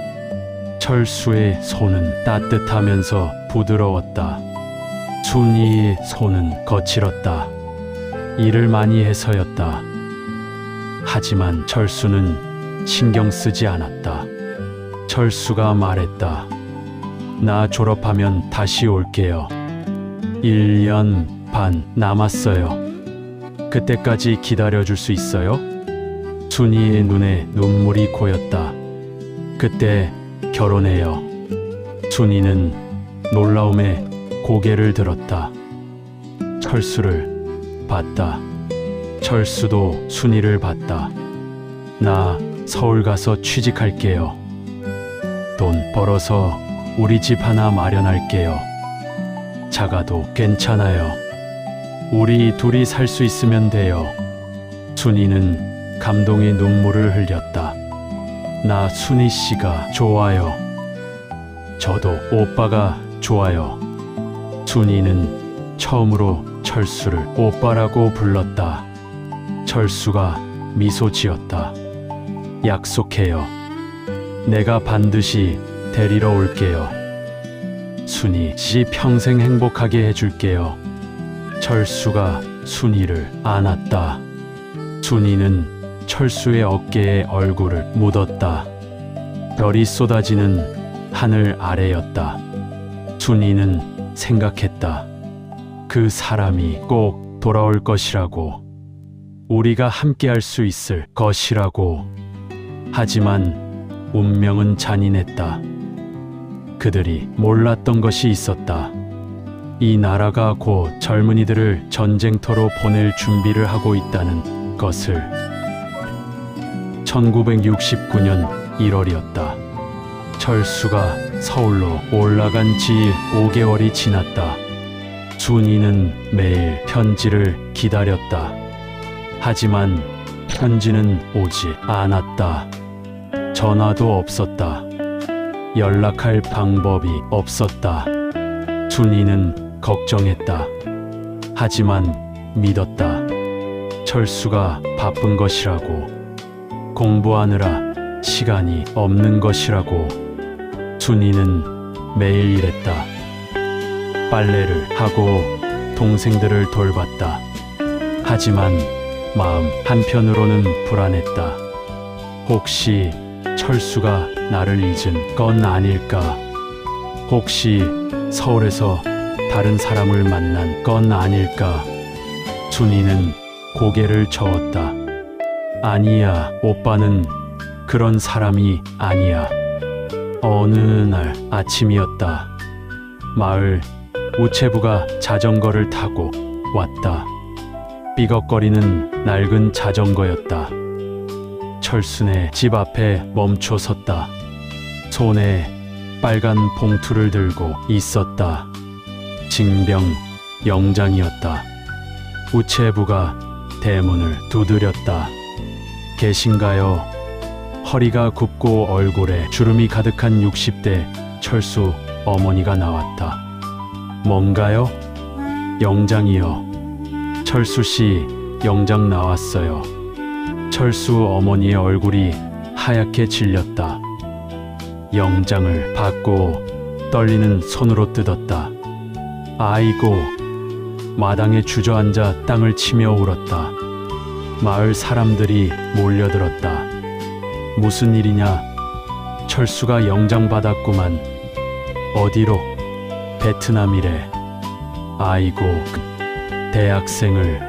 S1: 철수의 손은 따뜻하면서 부드러웠다. 순이의 손은 거칠었다. 일을 많이 해서였다. 하지만 철수는 신경 쓰지 않았다. 철수가 말했다. 나 졸업하면 다시 올게요. 1년 반 남았어요. 그때까지 기다려줄 수 있어요? 순이의 눈에 눈물이 고였다. 그때 결혼해요. 순이는 놀라움에 고개를 들었다. 철수를 봤다. 철수도 순이를 봤다. 나 서울 가서 취직할게요. 돈 벌어서 우리 집 하나 마련할게요. 작아도 괜찮아요. 우리 둘이 살 수 있으면 돼요. 순이는 감동의 눈물을 흘렸다. 나 순이 씨가 좋아요. 저도 오빠가 좋아요. 순이는 처음으로 철수를 오빠라고 불렀다. 철수가 미소 지었다. 약속해요. 내가 반드시 데리러 올게요. 순이 씨 평생 행복하게 해줄게요. 철수가 순이를 안았다. 순이는 철수의 어깨에 얼굴을 묻었다. 별이 쏟아지는 하늘 아래였다. 순이는 생각했다. 그 사람이 꼭 돌아올 것이라고. 우리가 함께할 수 있을 것이라고. 하지만 운명은 잔인했다. 그들이 몰랐던 것이 있었다. 이 나라가 곧 젊은이들을 전쟁터로 보낼 준비를 하고 있다는 것을. 1969년 1월이었다. 철수가 서울로 올라간 지 5개월이 지났다. 순이는 매일 편지를 기다렸다. 하지만 편지는 오지 않았다. 전화도 없었다. 연락할 방법이 없었다. 순이는 걱정했다. 하지만 믿었다. 철수가 바쁜 것이라고. 공부하느라 시간이 없는 것이라고. 순이는 매일 일했다. 빨래를 하고 동생들을 돌봤다. 하지만 마음 한편으로는 불안했다. 혹시 철수가 나를 잊은 건 아닐까? 혹시 서울에서 다른 사람을 만난 건 아닐까? 순이는 고개를 저었다. 아니야, 오빠는 그런 사람이 아니야. 어느 날 아침이었다. 마을 우체부가 자전거를 타고 왔다. 삐걱거리는 낡은 자전거였다. 철수네 집 앞에 멈춰 섰다. 손에 빨간 봉투를 들고 있었다. 징병 영장이었다. 우체부가 대문을 두드렸다. 계신가요? 허리가 굽고 얼굴에 주름이 가득한 60대 철수 어머니가 나왔다. 뭔가요? 영장이요. 철수 씨, 영장 나왔어요. 철수 어머니의 얼굴이 하얗게 질렸다. 영장을 받고 떨리는 손으로 뜯었다. 아이고, 마당에 주저앉아 땅을 치며 울었다. 마을 사람들이 몰려들었다. 무슨 일이냐? 철수가 영장 받았구만. 어디로? 베트남이래. 아이고, 대학생을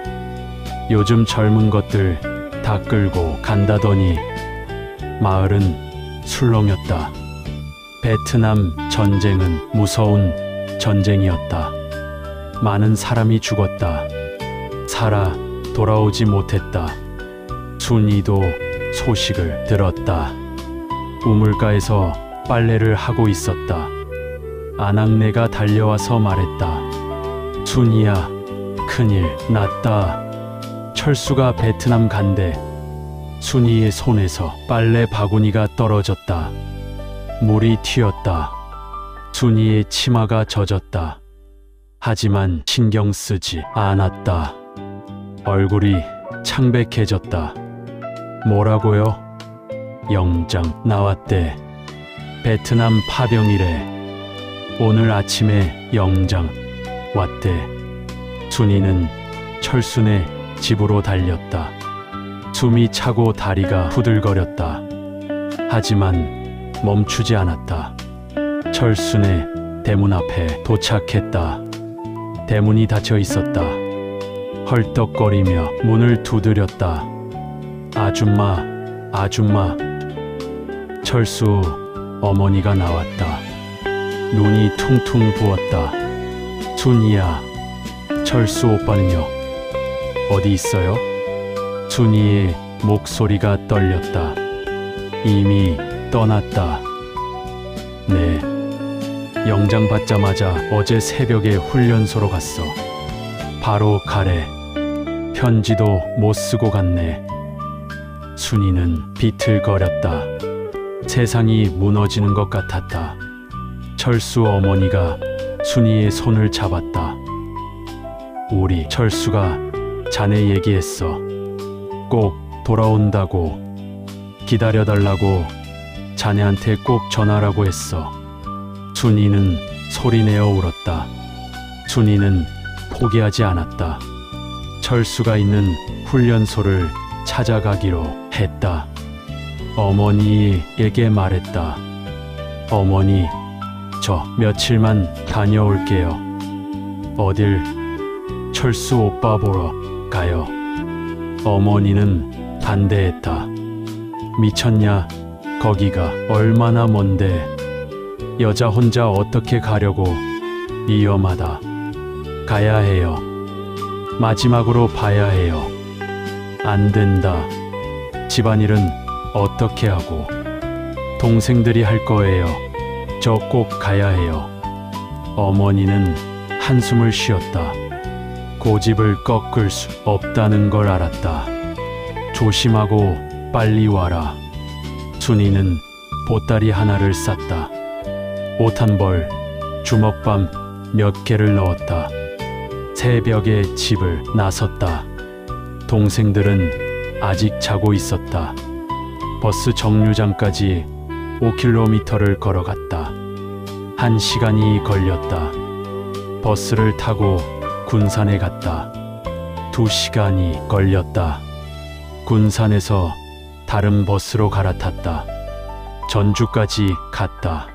S1: 요즘 젊은 것들 다 끌고 간다더니. 마을은 술렁였다. 베트남 전쟁은 무서운 전쟁이었다. 많은 사람이 죽었다. 살아 돌아오지 못했다. 순이도 소식을 들었다. 우물가에서 빨래를 하고 있었다. 아낙네가 달려와서 말했다. 순이야, 큰일 났다. 철수가 베트남 간대. 순이의 손에서 빨래 바구니가 떨어졌다. 물이 튀었다. 순이의 치마가 젖었다. 하지만 신경 쓰지 않았다. 얼굴이 창백해졌다. 뭐라고요? 영장 나왔대. 베트남 파병이래. 오늘 아침에 영장 왔대. 순이는 철수네 집으로 달렸다. 숨이 차고 다리가 후들거렸다. 하지만 멈추지 않았다. 철수네 대문 앞에 도착했다. 대문이 닫혀 있었다. 헐떡거리며 문을 두드렸다. 아줌마, 아줌마. 철수 어머니가 나왔다. 눈이 퉁퉁 부었다. 순이야, 철수 오빠는요? 어디 있어요? 순이의 목소리가 떨렸다. 이미 떠났다. 네. 영장 받자마자 어제 새벽에 훈련소로 갔어. 바로 가래. 편지도 못 쓰고 갔네. 순이는 비틀거렸다. 세상이 무너지는 것 같았다. 철수 어머니가 순이의 손을 잡았다. 우리 철수가 자네 얘기했어. 꼭 돌아온다고. 기다려달라고 자네한테 꼭 전하라고 했어. 순이는 소리내어 울었다. 순이는 포기하지 않았다. 철수가 있는 훈련소를 찾아가기로 했다. 어머니에게 말했다. 어머니, 저 며칠만 다녀올게요. 어딜? 철수 오빠 보러 가요. 어머니는 반대했다. 미쳤냐? 거기가 얼마나 먼데. 여자 혼자 어떻게 가려고. 위험하다. 가야 해요. 마지막으로 봐야 해요. 안 된다. 집안일은 어떻게 하고. 동생들이 할 거예요. 저 꼭 가야 해요. 어머니는 한숨을 쉬었다. 고집을 꺾을 수 없다는 걸 알았다. 조심하고 빨리 와라. 순이는 보따리 하나를 쌌다. 옷 한 벌, 주먹밥 몇 개를 넣었다. 새벽에 집을 나섰다. 동생들은 아직 자고 있었다. 버스 정류장까지 5km를 걸어갔다. 1시간이 걸렸다. 버스를 타고 군산에 갔다. 2시간이 걸렸다. 군산에서 다른 버스로 갈아탔다. 전주까지 갔다.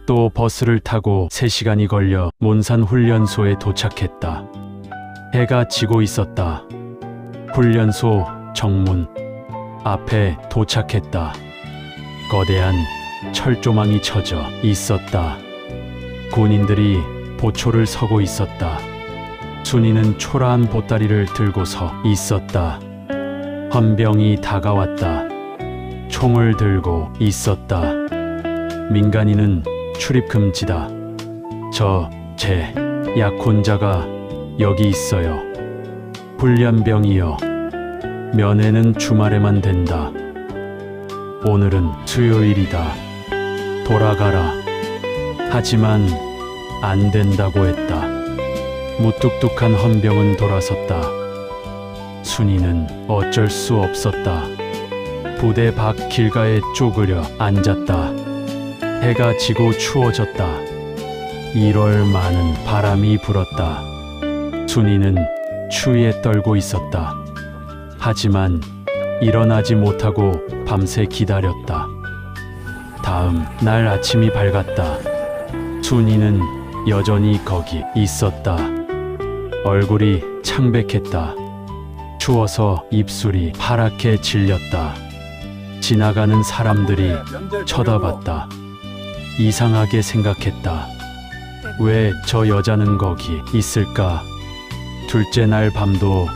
S1: 또 버스를 타고 3시간이 걸려 몬산 훈련소에 도착했다. 해가 지고 있었다. 훈련소 정문 앞에 도착했다. 거대한 철조망이 쳐져 있었다. 군인들이 보초를 서고 있었다. 순이는 초라한 보따리를 들고 서 있었다. 헌병이 다가왔다. 총을 들고 있었다. 민간인은 출입 금지다. 제 약혼자가 여기 있어요. 훈련병이요. 면회는 주말에만 된다. 오늘은 수요일이다. 돌아가라. 하지만 안 된다고 했다. 무뚝뚝한 헌병은 돌아섰다. 순이는 어쩔 수 없었다. 부대 밖 길가에 쪼그려 앉았다. 해가 지고 추워졌다. 1월 많은 바람이 불었다. 순이는 추위에 떨고 있었다. 하지만 일어나지 못하고 밤새 기다렸다. 다음 날 아침이 밝았다. 순이는 여전히 거기 있었다. 얼굴이 창백했다. 추워서 입술이 파랗게 질렸다. 지나가는 사람들이 쳐다봤다. 이상하게 생각했다. 왜 저 여자는 거기 있을까? 둘째 날 밤도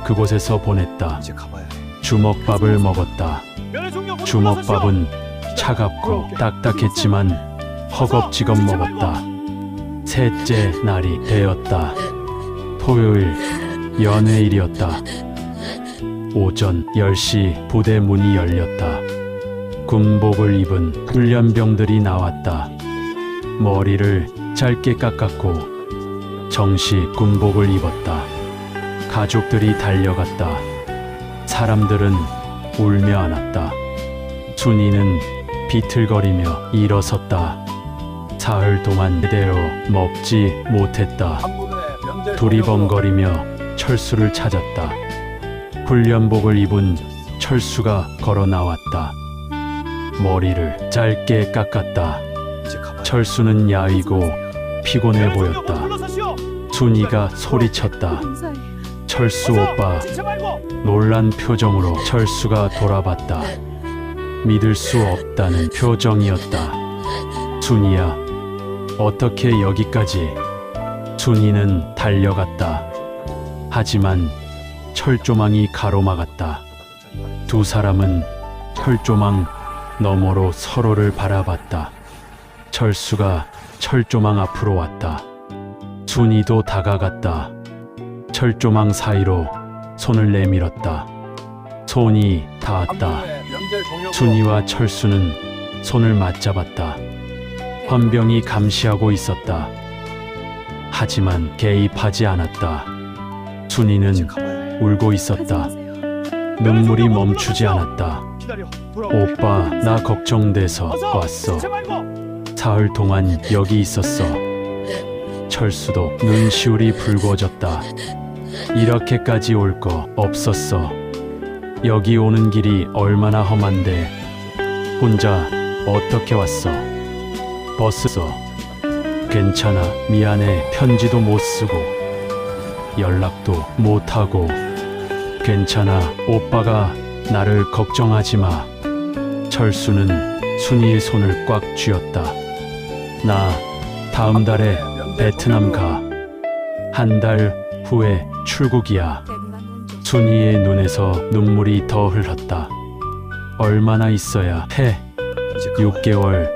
S1: 그곳에서 보냈다. 주먹밥을 먹었다. 주먹밥은 차갑고 딱딱했지만 허겁지겁 먹었다. 셋째 날이 되었다. 토요일 연회일이었다. 오전 10시 부대 문이 열렸다. 군복을 입은 훈련병들이 나왔다. 머리를 짧게 깎았고 정식 군복을 입었다. 가족들이 달려갔다. 사람들은 울며 안았다. 순이는 비틀거리며 일어섰다. 사흘 동안 제대로 먹지 못했다. 두리번거리며 철수를 찾았다. 훈련복을 입은 철수가 걸어 나왔다. 머리를 짧게 깎았다. 철수는 야위고 피곤해 보였다. 순이가 소리쳤다. 철수 오빠. 놀란 표정으로 철수가 돌아봤다. 믿을 수 없다는 표정이었다. 순이야, 어떻게 여기까지? 순이는 달려갔다. 하지만 철조망이 가로막았다. 두 사람은 철조망 너머로 서로를 바라봤다. 철수가 철조망 앞으로 왔다. 순이도 다가갔다. 철조망 사이로 손을 내밀었다. 손이 닿았다. 순이와 철수는 손을 맞잡았다. 헌병이 감시하고 있었다. 하지만 개입하지 않았다. 순이는 울고 있었다. 눈물이 멈추지 않았다. 오빠, 나 걱정돼서 왔어. 사흘 동안 여기 있었어. 철수도 눈시울이 붉어졌다. 이렇게까지 올 거 없었어. 여기 오는 길이 얼마나 험한데 혼자 어떻게 왔어? 버스 써. 괜찮아, 미안해. 편지도 못 쓰고 연락도 못 하고. 괜찮아, 오빠가 나를 걱정하지 마. 철수는 순이의 손을 꽉 쥐었다. 나 다음 달에 베트남 가. 한 달 후에 출국이야. 순이의 눈에서 눈물이 더 흘렀다. 얼마나 있어야 해? 6개월,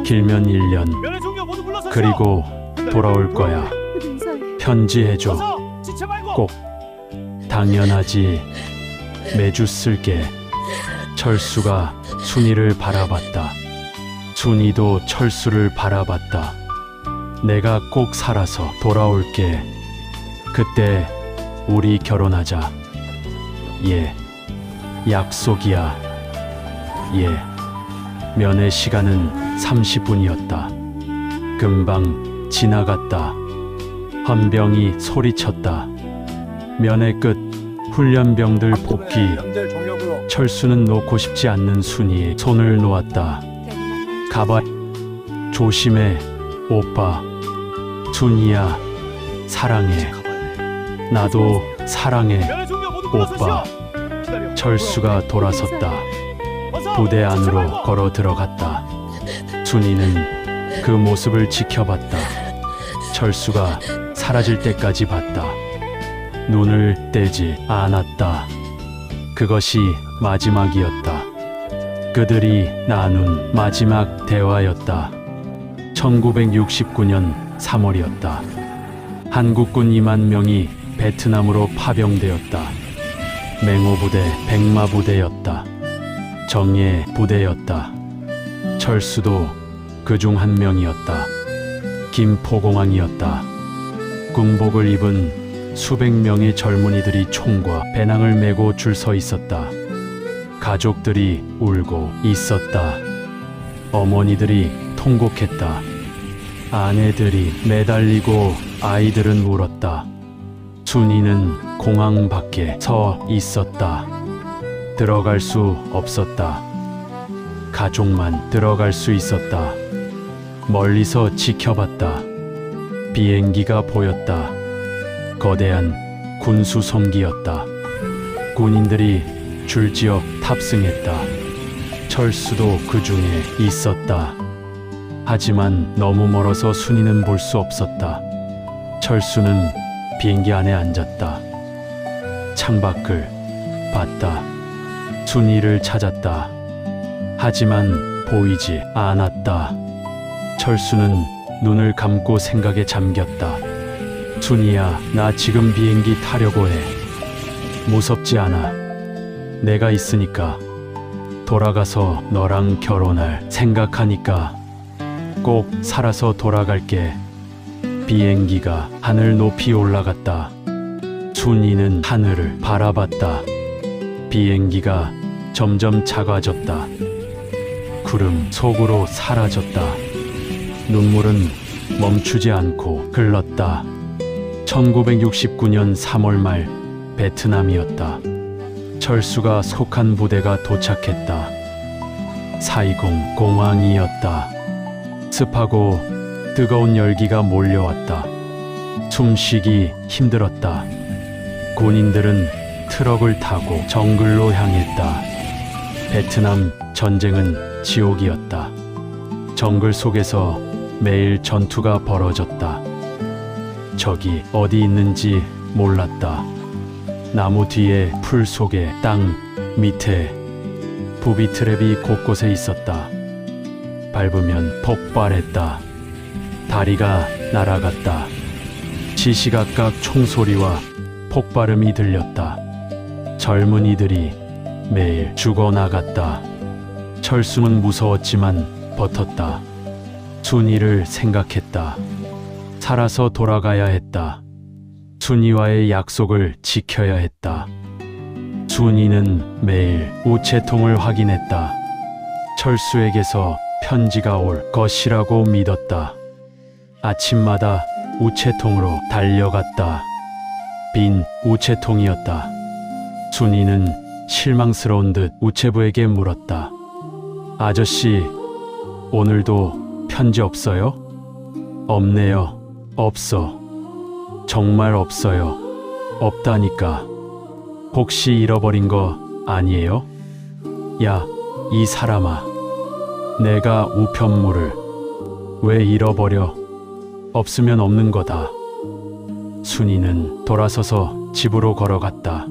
S1: 길면 1년. 그리고 돌아올 거야. 편지해줘. 꼭. 당연하지. 매주 쓸게. 철수가 순이를 바라봤다. 순이도 철수를 바라봤다. 내가 꼭 살아서 돌아올게. 그때 우리 결혼하자. 예. 약속이야. 예. 면회 시간은 30분이었다. 금방 지나갔다. 헌병이 소리쳤다. 면회 끝. 훈련병들 복귀. 철수는 놓고 싶지 않는 순이의 손을 놓았다. 가봐. 조심해, 오빠. 순이야, 사랑해. 나도 사랑해, 오빠. 철수가 돌아섰다. 부대 안으로 걸어 들어갔다. 순이는 그 모습을 지켜봤다. 철수가 사라질 때까지 봤다. 눈을 떼지 않았다. 그것이 마지막이었다. 그들이 나눈 마지막 대화였다. 1969년 3월이었다. 한국군 2만 명이 베트남으로 파병되었다. 맹호부대, 백마부대였다. 정예 부대였다. 철수도 그중 한 명이었다. 김포공항이었다. 군복을 입은 수백 명의 젊은이들이 총과 배낭을 메고 줄 서 있었다. 가족들이 울고 있었다. 어머니들이 통곡했다. 아내들이 매달리고 아이들은 울었다. 순이는 공항 밖에 서 있었다. 들어갈 수 없었다. 가족만 들어갈 수 있었다. 멀리서 지켜봤다. 비행기가 보였다. 거대한 군수송기였다. 군인들이 줄지어 탑승했다. 철수도 그 중에 있었다. 하지만 너무 멀어서 순이는 볼 수 없었다. 철수는 비행기 안에 앉았다. 창밖을 봤다. 순이를 찾았다. 하지만 보이지 않았다. 철수는 눈을 감고 생각에 잠겼다. 순이야, 나 지금 비행기 타려고 해. 무섭지 않아. 내가 있으니까. 돌아가서 너랑 결혼할 생각하니까 꼭 살아서 돌아갈게. 비행기가 하늘 높이 올라갔다. 순이는 하늘을 바라봤다. 비행기가 점점 작아졌다. 구름 속으로 사라졌다. 눈물은 멈추지 않고 흘렀다. 1969년 3월 말 베트남이었다. 철수가 속한 부대가 도착했다. 사이공 공항이었다. 습하고 뜨거운 열기가 몰려왔다. 숨쉬기 힘들었다. 군인들은 트럭을 타고 정글로 향했다. 베트남 전쟁은 지옥이었다. 정글 속에서 매일 전투가 벌어졌다. 적이 어디 있는지 몰랐다. 나무 뒤에, 풀 속에, 땅 밑에 부비 트랩이 곳곳에 있었다. 밟으면 폭발했다. 다리가 날아갔다. 시시각각 총소리와 폭발음이 들렸다. 젊은이들이 매일 죽어나갔다. 철수는 무서웠지만 버텼다. 순이를 생각했다. 살아서 돌아가야 했다. 순이와의 약속을 지켜야 했다. 순이는 매일 우체통을 확인했다. 철수에게서 편지가 올 것이라고 믿었다. 아침마다 우체통으로 달려갔다. 빈 우체통이었다. 순이는 실망스러운 듯 우체부에게 물었다. 아저씨, 오늘도 편지 없어요? 없네요. 없어. 정말 없어요. 없다니까. 혹시 잃어버린 거 아니에요? 야, 이 사람아. 내가 우편물을 왜 잃어버려? 없으면 없는 거다. 순이는 돌아서서 집으로 걸어갔다.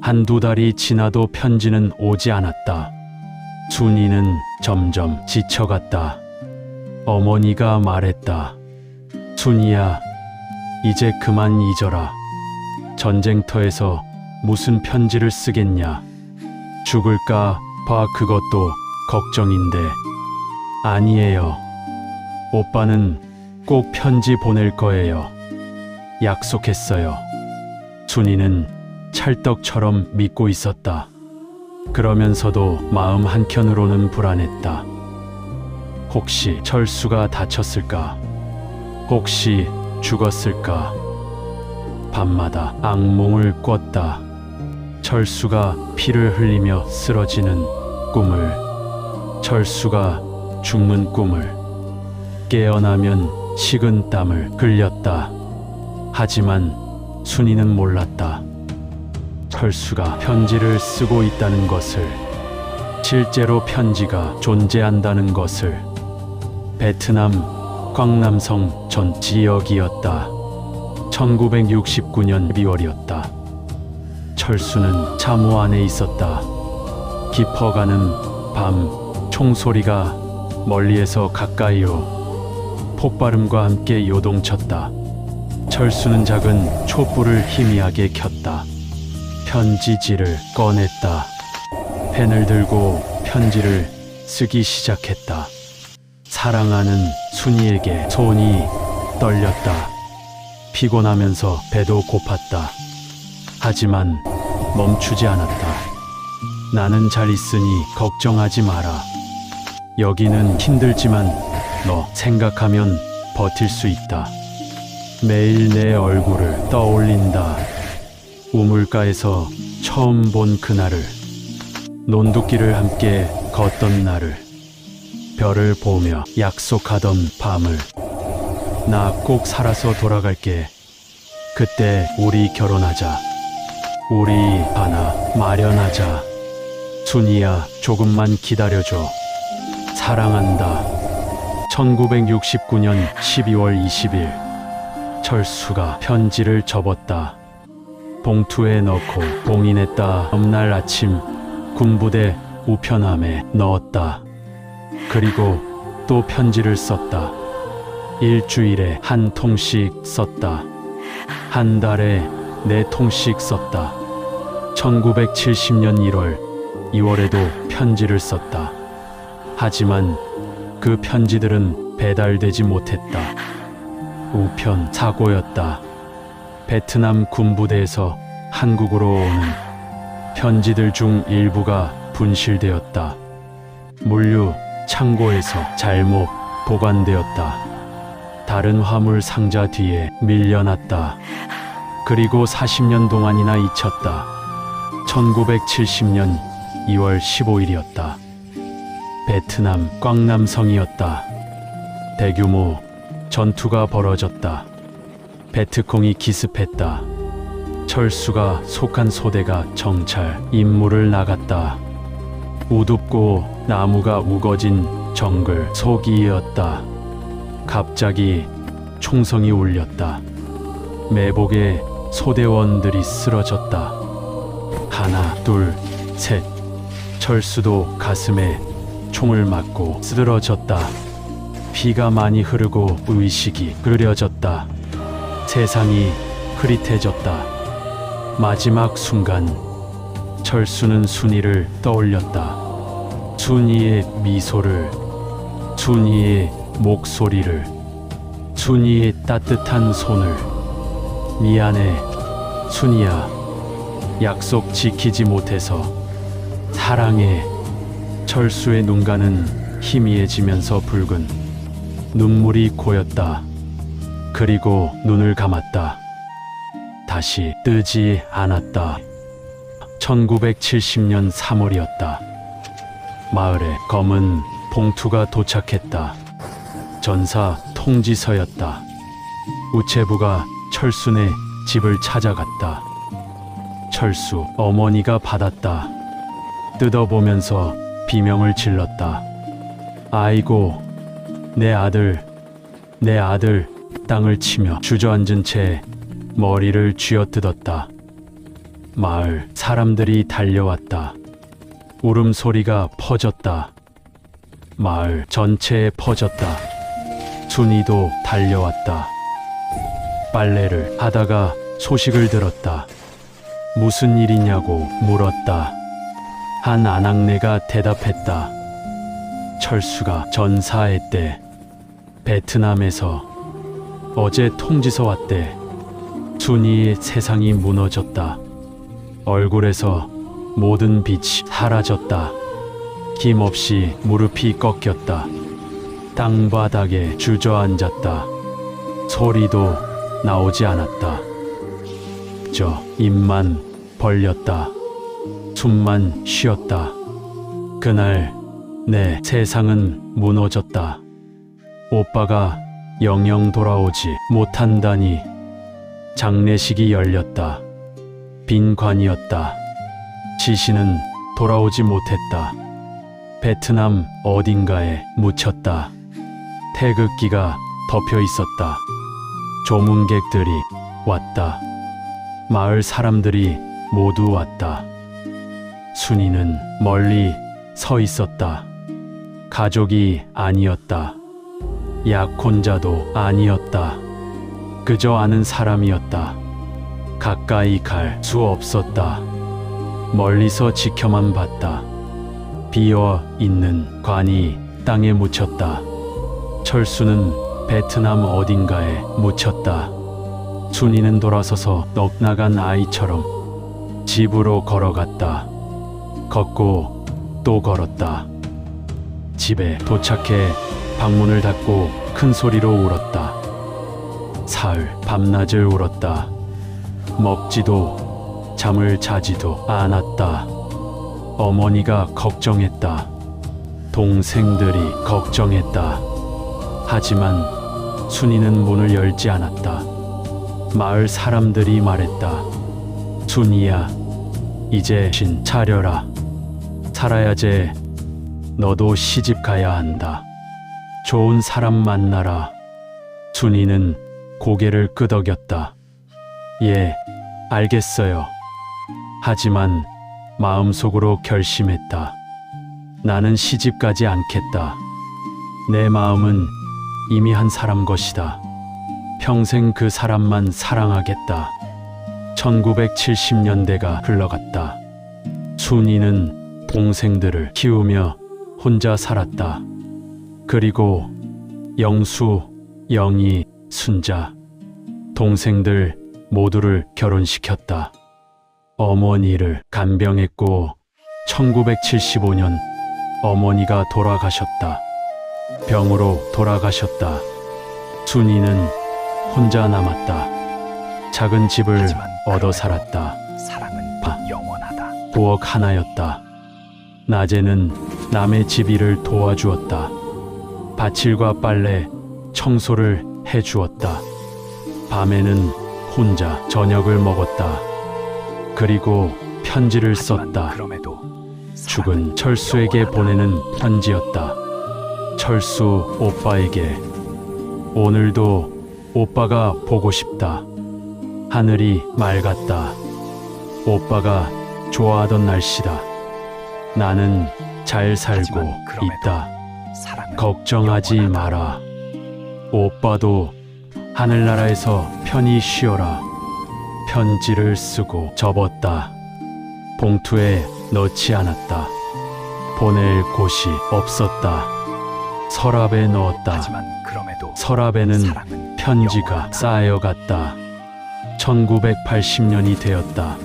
S1: 한두 달이 지나도 편지는 오지 않았다. 순이는 점점 지쳐갔다. 어머니가 말했다. 순이야, 이제 그만 잊어라. 전쟁터에서 무슨 편지를 쓰겠냐. 죽을까 봐 그것도 걱정인데. 아니에요. 오빠는 꼭 편지 보낼 거예요. 약속했어요. 순이는 찰떡처럼 믿고 있었다. 그러면서도 마음 한켠으로는 불안했다. 혹시 철수가 다쳤을까? 혹시 죽었을까? 밤마다 악몽을 꿨다. 철수가 피를 흘리며 쓰러지는 꿈을, 철수가 죽는 꿈을. 깨어나면 식은 땀을 흘렸다. 하지만 순이는 몰랐다. 철수가 편지를 쓰고 있다는 것을, 실제로 편지가 존재한다는 것을. 베트남 광남성 전 지역이었다. 1969년 12월이었다. 철수는 차무 안에 있었다. 깊어가는 밤, 총소리가 멀리에서 가까이로 폭발음과 함께 요동쳤다. 철수는 작은 촛불을 희미하게 켰다. 편지지를 꺼냈다. 펜을 들고 편지를 쓰기 시작했다. 사랑하는 순이에게. 손이 떨렸다. 피곤하면서 배도 고팠다. 하지만 멈추지 않았다. 나는 잘 있으니 걱정하지 마라. 여기는 힘들지만 너 생각하면 버틸 수 있다. 매일 내 얼굴을 떠올린다. 우물가에서 처음 본 그날을, 논두길을 함께 걷던 날을, 별을 보며 약속하던 밤을. 나 꼭 살아서 돌아갈게. 그때 우리 결혼하자. 우리 하나 마련하자. 순이야, 조금만 기다려줘. 사랑한다. 1969년 12월 20일 철수가 편지를 접었다. 봉투에 넣고 봉인했다. 다음날 아침 군부대 우편함에 넣었다. 그리고 또 편지를 썼다. 일주일에 한 통씩 썼다. 한 달에 4통씩 썼다. 1970년 1월, 2월에도 편지를 썼다. 하지만 그 편지들은 배달되지 못했다. 우편 사고였다. 베트남 군부대에서 한국으로 오는 편지들 중 일부가 분실되었다. 물류 창고에서 잘못 보관되었다. 다른 화물 상자 뒤에 밀려났다. 그리고 40년 동안이나 잊혔다. 1970년 2월 15일이었다. 베트남 광남성이었다. 대규모 전투가 벌어졌다. 베트콩이 기습했다. 철수가 속한 소대가 정찰 임무를 나갔다. 우둡고 나무가 우거진 정글 속이었다. 갑자기 총성이 울렸다. 매복에 소대원들이 쓰러졌다. 하나, 둘, 셋. 철수도 가슴에 총을 맞고 쓰러졌다. 피가 많이 흐르고 의식이 흐려졌다. 세상이 흐릿해졌다. 마지막 순간 철수는 순이를 떠올렸다. 순이의 미소를, 순이의 목소리를, 순이의 따뜻한 손을. 미안해, 순이야. 약속 지키지 못해서. 사랑해. 철수의 눈가는 희미해지면서 붉은 눈물이 고였다. 그리고 눈을 감았다. 다시 뜨지 않았다. 1970년 3월이었다. 마을에 검은 봉투가 도착했다. 전사 통지서였다. 우체부가 철수네 집을 찾아갔다. 철수 어머니가 받았다. 뜯어보면서 비명을 질렀다. 아이고, 내 아들, 내 아들. 땅을 치며 주저앉은 채 머리를 쥐어뜯었다. 마을 사람들이 달려왔다. 울음소리가 퍼졌다. 마을 전체에 퍼졌다. 순이도 달려왔다. 빨래를 하다가 소식을 들었다. 무슨 일이냐고 물었다. 한 아낙네가 대답했다. 철수가 전사했대. 베트남에서 어제 통지서 왔대. 순이의 세상이 무너졌다. 얼굴에서 모든 빛이 사라졌다. 힘없이 무릎이 꺾였다. 땅바닥에 주저앉았다. 소리도 나오지 않았다. 저 입만 벌렸다. 숨만 쉬었다. 그날 내 세상은 무너졌다. 오빠가 영영 돌아오지 못한다니. 장례식이 열렸다. 빈 관이었다. 지시는 돌아오지 못했다. 베트남 어딘가에 묻혔다. 태극기가 덮여 있었다. 조문객들이 왔다. 마을 사람들이 모두 왔다. 순이는 멀리 서 있었다. 가족이 아니었다. 약혼자도 아니었다. 그저 아는 사람이었다. 가까이 갈 수 없었다. 멀리서 지켜만 봤다. 비어 있는 관이 땅에 묻혔다. 철수는 베트남 어딘가에 묻혔다. 순이는 돌아서서 넋 나간 아이처럼 집으로 걸어갔다. 걷고 또 걸었다. 집에 도착해 방문을 닫고 큰 소리로 울었다. 사흘 밤낮을 울었다. 먹지도 잠을 자지도 않았다. 어머니가 걱정했다. 동생들이 걱정했다. 하지만 순이는 문을 열지 않았다. 마을 사람들이 말했다. 순이야, 이제 신 차려라. 살아야지. 너도 시집 가야 한다. 좋은 사람 만나라. 순이는 고개를 끄덕였다. 예, 알겠어요. 하지만 마음속으로 결심했다. 나는 시집 가지 않겠다. 내 마음은 이미 한 사람 것이다. 평생 그 사람만 사랑하겠다. 1970년대가 흘러갔다. 순이는 동생들을 키우며 혼자 살았다. 그리고 영수, 영희, 순자, 동생들 모두를 결혼시켰다. 어머니를 간병했고 1975년 어머니가 돌아가셨다. 병으로 돌아가셨다. 순이는 혼자 남았다. 작은 집을 얻어 살았다. 부엌 하나였다. 낮에는 남의 집 일을 도와주었다. 밭일과 빨래, 청소를 해주었다. 밤에는 혼자 저녁을 먹었다. 그리고 편지를 썼다. 죽은 철수에게 보내는 편지였다. 철수 오빠에게. 오늘도 오빠가 보고 싶다. 하늘이 맑았다. 오빠가 좋아하던 날씨다. 나는 잘 살고 있다. 걱정하지 마라. 오빠도 하늘나라에서 편히 쉬어라. 편지를 쓰고 접었다. 봉투에 넣지 않았다. 보낼 곳이 없었다. 서랍에 넣었다. 서랍에는 편지가 쌓여갔다. 1980년이 되었다.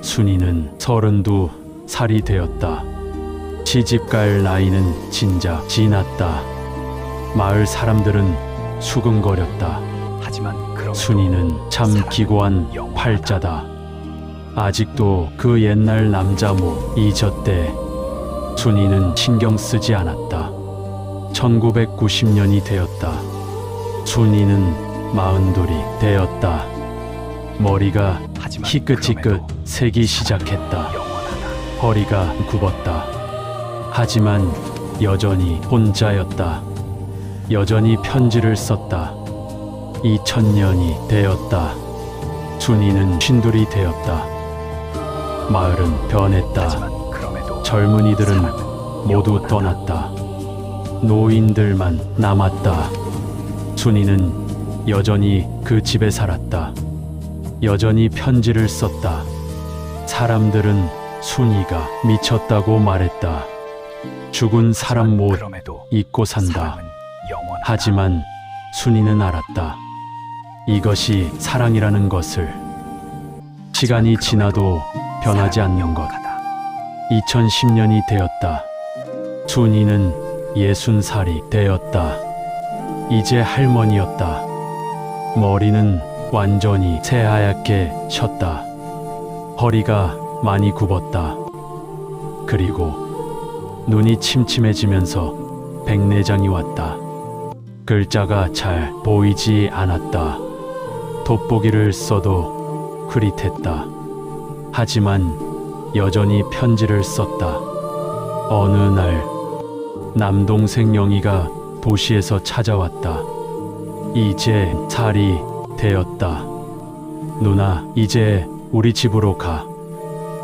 S1: 순이는 32살이 되었다. 시집갈 나이는 진작 지났다. 마을 사람들은 수근거렸다. 순이는 참 기고한 팔자다. 아직도 그 옛날 남자모 잊었대. 순이는 신경 쓰지 않았다. 1990년이 되었다. 순이는 42이 되었다. 머리가 희끗희끗 새기 시작했다. 허리가 굽었다. 하지만 여전히 혼자였다. 여전히 편지를 썼다. 2000년이 되었다. 순이는 52이 되었다. 마을은 변했다. 젊은이들은 모두 떠났다. 노인들만 남았다. 순이는 여전히 그 집에 살았다. 여전히 편지를 썼다. 사람들은 순이가 미쳤다고 말했다. 죽은 사람 못 잊고 산다. 하지만 순이는 알았다. 이것이 사랑이라는 것을. 시간이 지나도 변하지 않는 것. 2010년이 되었다. 순이는 60살이 되었다. 이제 할머니였다. 머리는 완전히 새하얗게 셨다. 허리가 많이 굽었다. 그리고 눈이 침침해지면서 백내장이 왔다. 글자가 잘 보이지 않았다. 돋보기를 써도 흐릿했다. 하지만 여전히 편지를 썼다. 어느 날 남동생 영희가 도시에서 찾아왔다. 이제 살이 되었다. 누나, 이제 우리 집으로 가.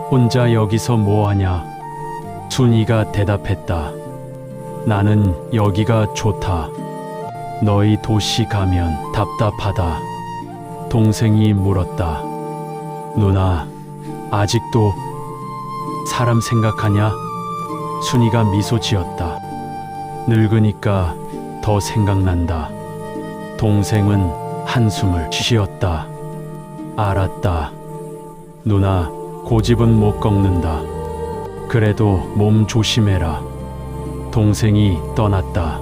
S1: 혼자 여기서 뭐하냐? 순이가 대답했다. 나는 여기가 좋다. 너희 도시 가면 답답하다. 동생이 물었다. 누나, 아직도 사람 생각하냐? 순이가 미소 지었다. 늙으니까 더 생각난다. 동생은 한숨을 쉬었다. 알았다. 누나, 고집은 못 꺾는다. 그래도 몸 조심해라. 동생이 떠났다.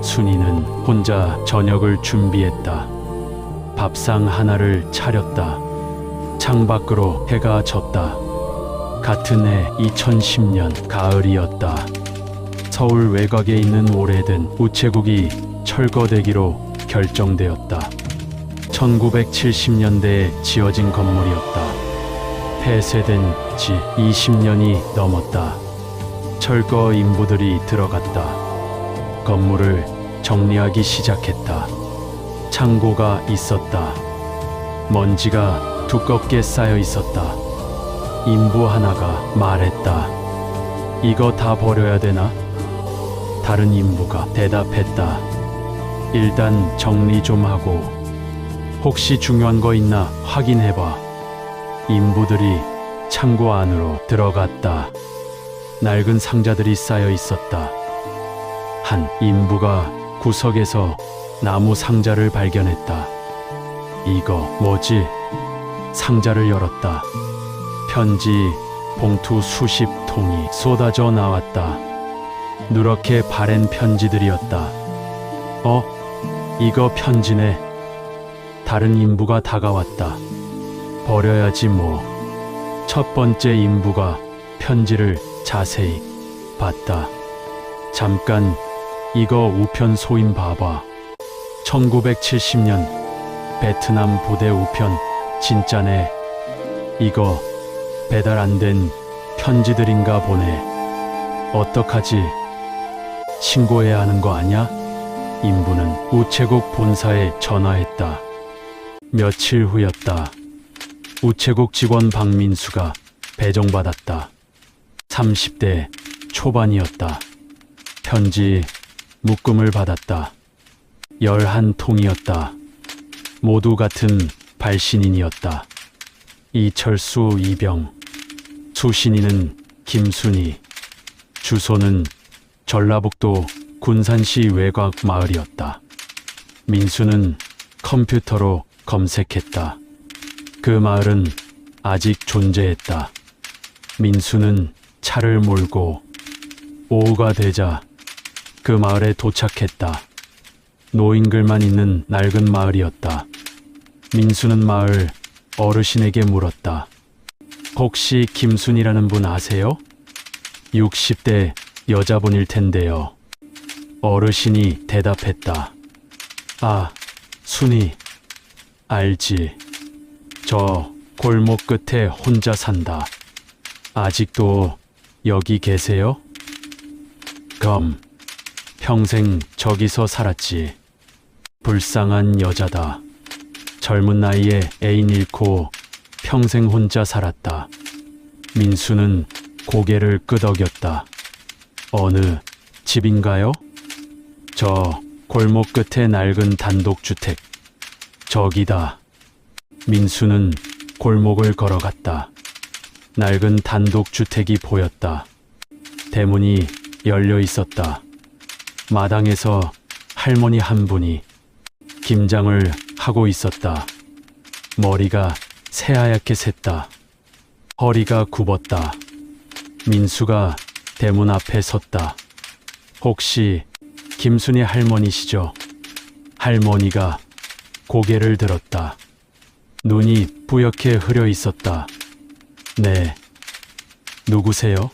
S1: 순이는 혼자 저녁을 준비했다. 밥상 하나를 차렸다. 창밖으로 해가 졌다. 같은 해 2010년 가을이었다. 서울 외곽에 있는 오래된 우체국이 철거되기로 결정되었다. 1970년대에 지어진 건물이었다. 폐쇄된 지 20년이 넘었다. 철거 인부들이 들어갔다. 건물을 정리하기 시작했다. 창고가 있었다. 먼지가 두껍게 쌓여 있었다. 인부 하나가 말했다. 이거 다 버려야 되나? 다른 인부가 대답했다. 일단 정리 좀 하고 혹시 중요한 거 있나 확인해봐. 인부들이 창고 안으로 들어갔다. 낡은 상자들이 쌓여 있었다. 한 인부가 구석에서 나무 상자를 발견했다. 이거 뭐지? 상자를 열었다. 편지, 봉투 수십 통이 쏟아져 나왔다. 누렇게 바랜 편지들이었다. 이거 편지네. 다른 인부가 다가왔다. 버려야지 뭐. 첫 번째 인부가 편지를 자세히 봤다. 잠깐, 이거 우편 소임 봐봐. 1970년 베트남 부대 우편. 진짜네. 이거 배달 안 된 편지들인가 보네. 어떡하지? 신고해야 하는 거 아냐? 인부는 우체국 본사에 전화했다. 며칠 후였다. 우체국 직원 박민수가 배정받았다. 30대 초반이었다. 편지 묶음을 받았다. 11통이었다. 모두 같은 발신인이었다. 이철수, 이병. 수신인은 김순희. 주소는 전라북도 군산시 외곽 마을이었다. 민수는 컴퓨터로 검색했다. 그 마을은 아직 존재했다. 민수는 차를 몰고 오후가 되자 그 마을에 도착했다. 노인글만 있는 낡은 마을이었다. 민수는 마을 어르신에게 물었다. 혹시 김순이라는 분 아세요? 60대 여자분일 텐데요. 어르신이 대답했다. 아, 순이. 알지. 저 골목 끝에 혼자 산다. 아직도 여기 계세요? 그럼 평생 저기서 살았지. 불쌍한 여자다. 젊은 나이에 애인 잃고 평생 혼자 살았다. 민수는 고개를 끄덕였다. 어느 집인가요? 저 골목 끝에 낡은 단독주택. 저기다. 민수는 골목을 걸어갔다. 낡은 단독주택이 보였다. 대문이 열려 있었다. 마당에서 할머니 한 분이 김장을 하고 있었다. 머리가 새하얗게 샜다. 허리가 굽었다. 민수가 대문 앞에 섰다. 혹시 김순이 할머니시죠? 할머니가 고개를 들었다. 눈이 뿌옇게 흐려 있었다. 네. 누구세요?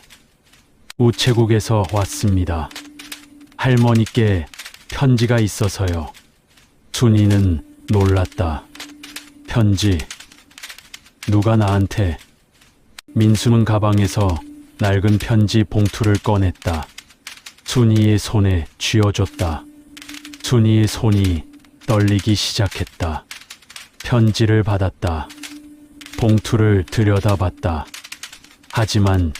S1: 우체국에서 왔습니다. 할머니께 편지가 있어서요. 순이는 놀랐다. 편지. 누가 나한테? 민수는 가방에서 낡은 편지 봉투를 꺼냈다. 순이의 손에 쥐어줬다. 순이의 손이 떨리기 시작했다. 편지를 받았다. 봉투를 들여다봤다. 하지만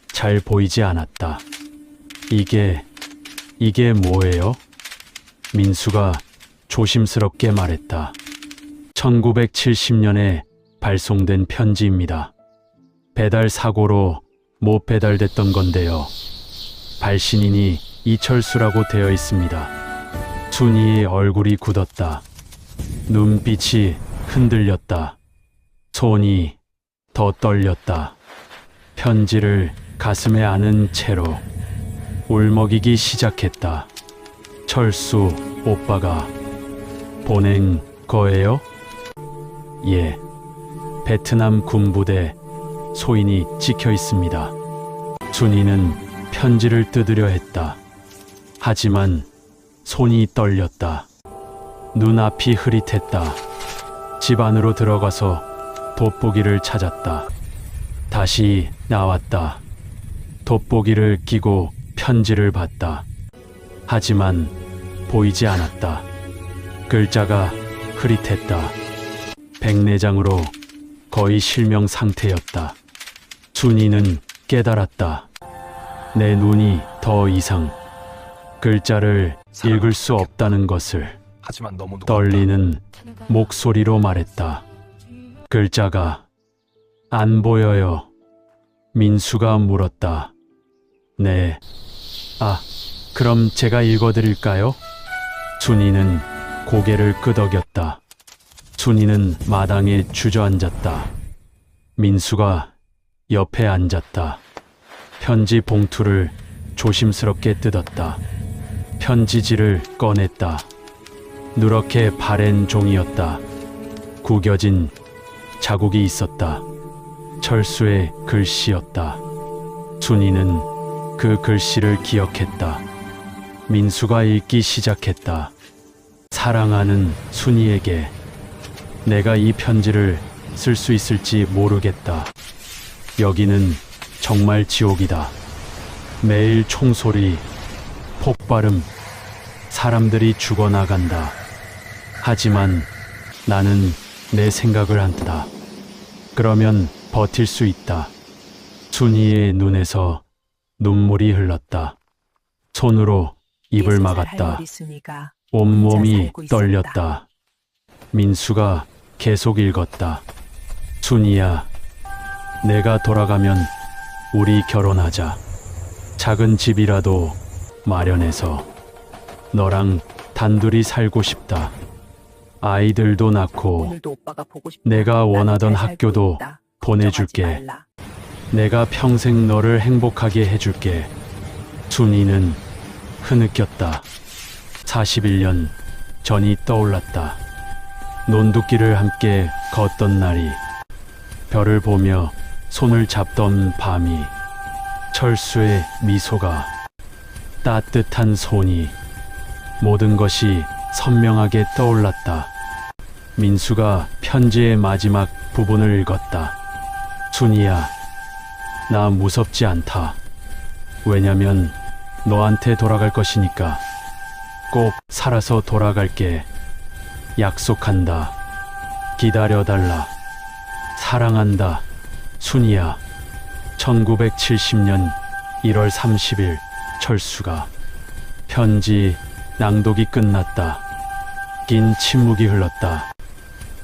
S1: 잘 보이지 않았다. 이게 뭐예요? 민수가 조심스럽게 말했다. 1970년에 발송된 편지입니다. 배달 사고로 못 배달됐던 건데요. 발신인이 이철수라고 되어 있습니다. 순이의 얼굴이 굳었다. 눈빛이 흔들렸다. 손이 더 떨렸다. 편지를 가슴에 안은 채로 울먹이기 시작했다. 철수 오빠가 보낸 거예요? 예. 베트남 군부대 소인이 찍혀 있습니다. 순이는 편지를 뜯으려 했다. 하지만 손이 떨렸다. 눈앞이 흐릿했다. 집 안으로 들어가서 돋보기를 찾았다. 다시 나왔다. 돋보기를 끼고 편지를 봤다. 하지만 보이지 않았다. 글자가 흐릿했다. 백내장으로 거의 실명 상태였다. 순이는 깨달았다. 내 눈이 더 이상 글자를 읽을 수 없다는 것을.
S9: 하지만 너무 무겁다.
S1: 떨리는 목소리로 말했다. 글자가 안 보여요. 민수가 물었다. 네. 아, 그럼 제가 읽어드릴까요? 순이는 고개를 끄덕였다. 순이는 마당에 주저앉았다. 민수가 옆에 앉았다. 편지 봉투를 조심스럽게 뜯었다. 편지지를 꺼냈다. 누렇게 바랜 종이였다. 구겨진 자국이 있었다. 철수의 글씨였다. 순이는 그 글씨를 기억했다. 민수가 읽기 시작했다. 사랑하는 순이에게 내가 이 편지를 쓸 수 있을지 모르겠다. 여기는 정말 지옥이다. 매일 총소리, 폭발음, 사람들이 죽어나간다. 하지만 나는 내 생각을 한다. 그러면 버틸 수 있다. 순이의 눈에서 눈물이 흘렀다. 손으로 입을 막았다. 온몸이 떨렸다. 민수가 계속 읽었다. 순이야, 내가 돌아가면 우리 결혼하자. 작은 집이라도 마련해서 너랑 단둘이 살고 싶다. 아이들도 낳고 내가 원하던 학교도 보내줄게. 내가 평생 너를 행복하게 해줄게. 순이는 흐느꼈다. 41년 전이 떠올랐다. 논두길을 함께 걷던 날이, 별을 보며 손을 잡던 밤이, 철수의 미소가, 따뜻한 손이, 모든 것이 선명하게 떠올랐다. 민수가 편지의 마지막 부분을 읽었다. 순이야, 나 무섭지 않다. 왜냐면 너한테 돌아갈 것이니까. 꼭 살아서 돌아갈게. 약속한다. 기다려달라. 사랑한다. 순이야. 1970년 1월 30일 철수가. 편지 낭독이 끝났다. 긴 침묵이 흘렀다.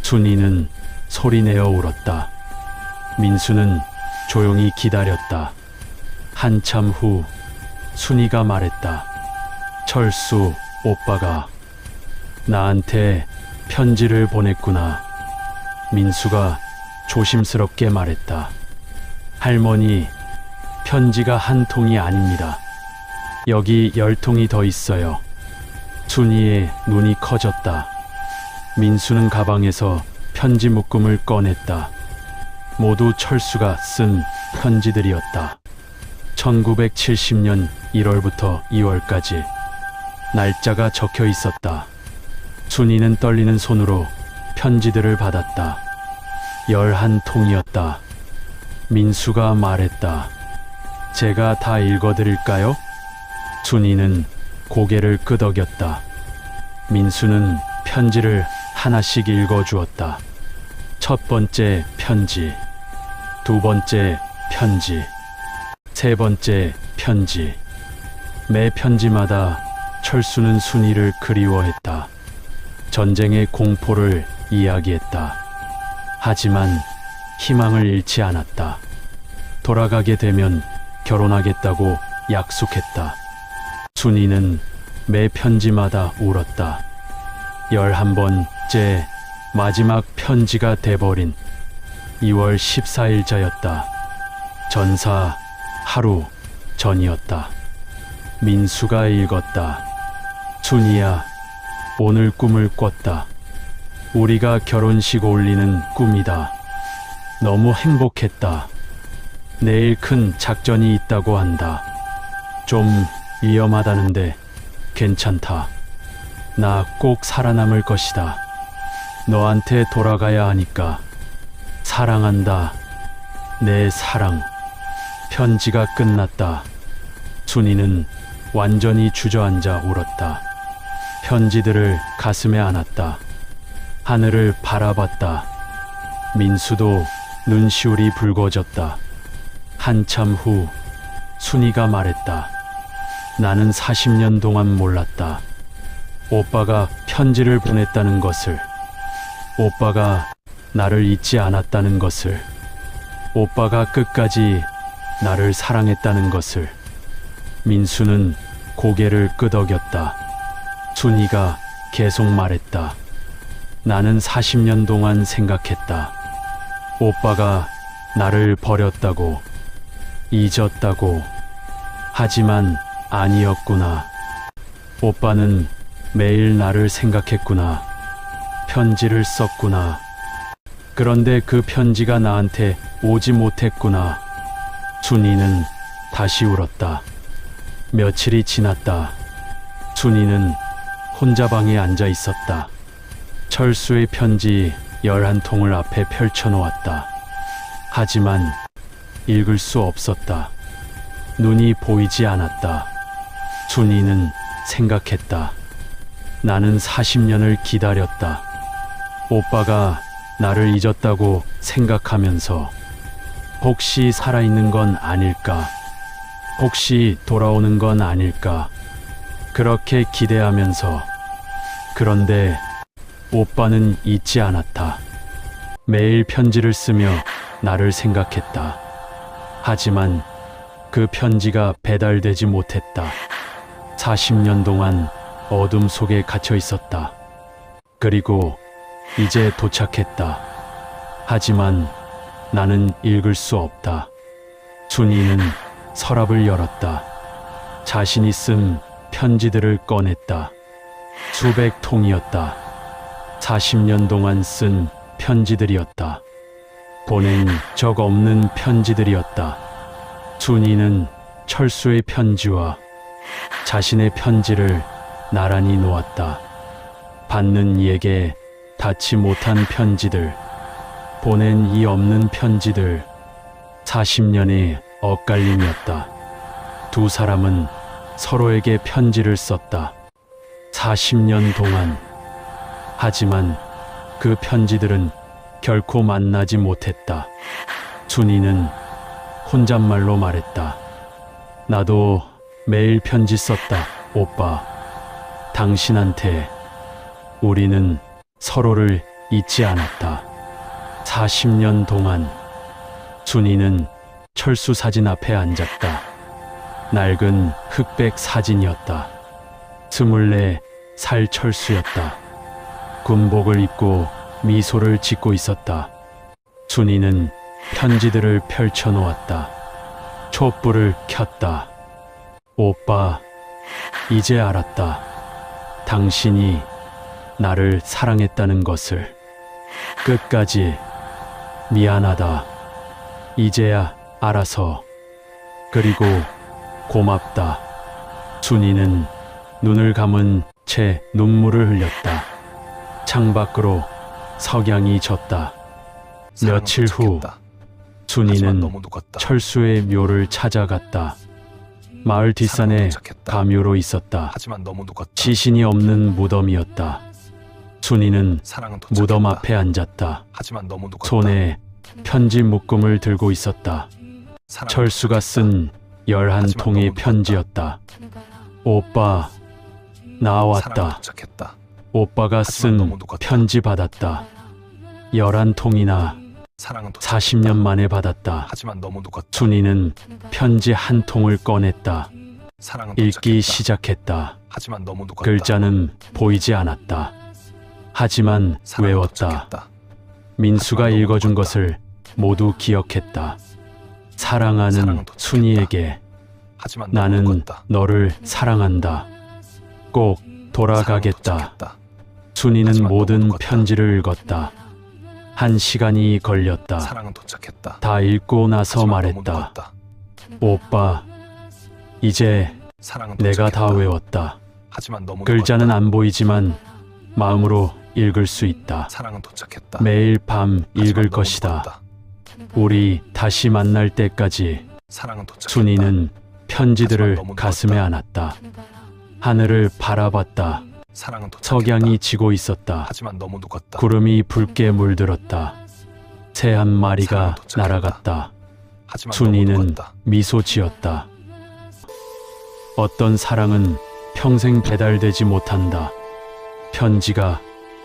S1: 순이는 소리내어 울었다. 민수는 조용히 기다렸다. 한참 후 순이가 말했다. 철수 오빠가 나한테 편지를 보냈구나. 민수가 조심스럽게 말했다. 할머니, 편지가 한 통이 아닙니다. 여기 10통이 더 있어요. 순이의 눈이 커졌다. 민수는 가방에서 편지 묶음을 꺼냈다. 모두 철수가 쓴 편지들이었다. 1970년 1월부터 2월까지 날짜가 적혀 있었다. 순이는 떨리는 손으로 편지들을 받았다. 11통이었다. 민수가 말했다. 제가 다 읽어드릴까요? 순이는 고개를 끄덕였다. 민수는 편지를 하나씩 읽어주었다. 첫 번째 편지, 두 번째 편지, 세 번째 편지. 매 편지마다 철수는 순이를 그리워했다. 전쟁의 공포를 이야기했다. 하지만 희망을 잃지 않았다. 돌아가게 되면 결혼하겠다고 약속했다. 순이는 매 편지마다 울었다. 11번째 마지막 편지가 돼버린 2월 14일자였다. 전사 하루 전이었다. 민수가 읽었다. 순이야, 오늘 꿈을 꿨다. 우리가 결혼식 올리는 꿈이다. 너무 행복했다. 내일 큰 작전이 있다고 한다. 좀 위험하다는데 괜찮다. 나 꼭 살아남을 것이다. 너한테 돌아가야 하니까. 사랑한다. 내 사랑. 편지가 끝났다. 순이는 완전히 주저앉아 울었다. 편지들을 가슴에 안았다. 하늘을 바라봤다. 민수도 눈시울이 붉어졌다. 한참 후 순이가 말했다. 나는 40년 동안 몰랐다. 오빠가 편지를 보냈다는 것을. 오빠가 나를 잊지 않았다는 것을. 오빠가 끝까지 나를 사랑했다는 것을. 민수는 고개를 끄덕였다. 순이가 계속 말했다. 나는 40년 동안 생각했다. 오빠가 나를 버렸다고, 잊었다고. 하지만 아니었구나. 오빠는 매일 나를 생각했구나. 편지를 썼구나. 그런데 그 편지가 나한테 오지 못했구나. 순이는 다시 울었다. 며칠이 지났다. 순이는 혼자 방에 앉아 있었다. 철수의 편지 11통을 앞에 펼쳐놓았다. 하지만 읽을 수 없었다. 눈이 보이지 않았다. 준이는 생각했다. 나는 40년을 기다렸다. 오빠가 나를 잊었다고 생각하면서 혹시 살아있는 건 아닐까? 혹시 돌아오는 건 아닐까? 그렇게 기대하면서. 그런데 오빠는 잊지 않았다. 매일 편지를 쓰며 나를 생각했다. 하지만 그 편지가 배달되지 못했다. 40년 동안 어둠 속에 갇혀 있었다. 그리고 이제 도착했다. 하지만 나는 읽을 수 없다. 준이는 서랍을 열었다. 자신이 쓴 편지들을 꺼냈다. 수백 통이었다. 40년 동안 쓴 편지들이었다. 보낸 적 없는 편지들이었다. 준이는 철수의 편지와 자신의 편지를 나란히 놓았다. 받는 이에게 닿지 못한 편지들, 보낸 이 없는 편지들, 40년의 엇갈림이었다. 두 사람은 서로에게 편지를 썼다. 40년 동안. 하지만 그 편지들은 결코 만나지 못했다. 준이는 혼잣말로 말했다. 나도 매일 편지 썼다, 오빠. 당신한테. 우리는 서로를 잊지 않았다. 40년 동안. 준이는 철수 사진 앞에 앉았다. 낡은 흑백 사진이었다. 24살 철수였다. 군복을 입고 미소를 짓고 있었다. 준이는 편지들을 펼쳐놓았다. 촛불을 켰다. 오빠, 이제 알았다. 당신이 나를 사랑했다는 것을. 끝까지 미안하다. 이제야 알아서. 그리고 고맙다. 준이는 눈을 감은 채 눈물을 흘렸다. 창밖으로 석양이 졌다. 며칠 후 준이는 철수의 묘를 찾아갔다. 마을 뒷산에 가묘로 있었다. 시신이 없는 무덤이었다. 준이는 무덤 앞에 앉았다. 손에 편지 묶음을 들고 있었다. 철수가 쓴 11통의 편지였다. 오빠, 나왔다. 오빠가 쓴 편지 받았다. 11통이나 40년 만에 받았다. 준이는 편지 한 통을 꺼냈다. 읽기 시작했다. 글자는 보이지 않았다. 하지만 외웠다. 민수가 읽어준 것을 모두 기억했다. 사랑하는 순이에게. 나는 너를 사랑한다. 꼭 돌아가겠다. 준이는 모든 편지를 읽었다. 1시간이 걸렸다. 다 읽고 나서 말했다. 오빠, 이제 내가 다 외웠다. 글자는 안 보이지만 마음으로 읽을 수 있다. 매일 밤 읽을 것이다. 우리 다시 만날 때까지. 준이는 편지들을 가슴에 안았다. 하늘을 바라봤다. 석양이 지고 있었다. 구름이 붉게 물들었다. 새 한 마리가 날아갔다. 준이는 미소 지었다. 어떤 사랑은 평생 배달되지 못한다. 편지가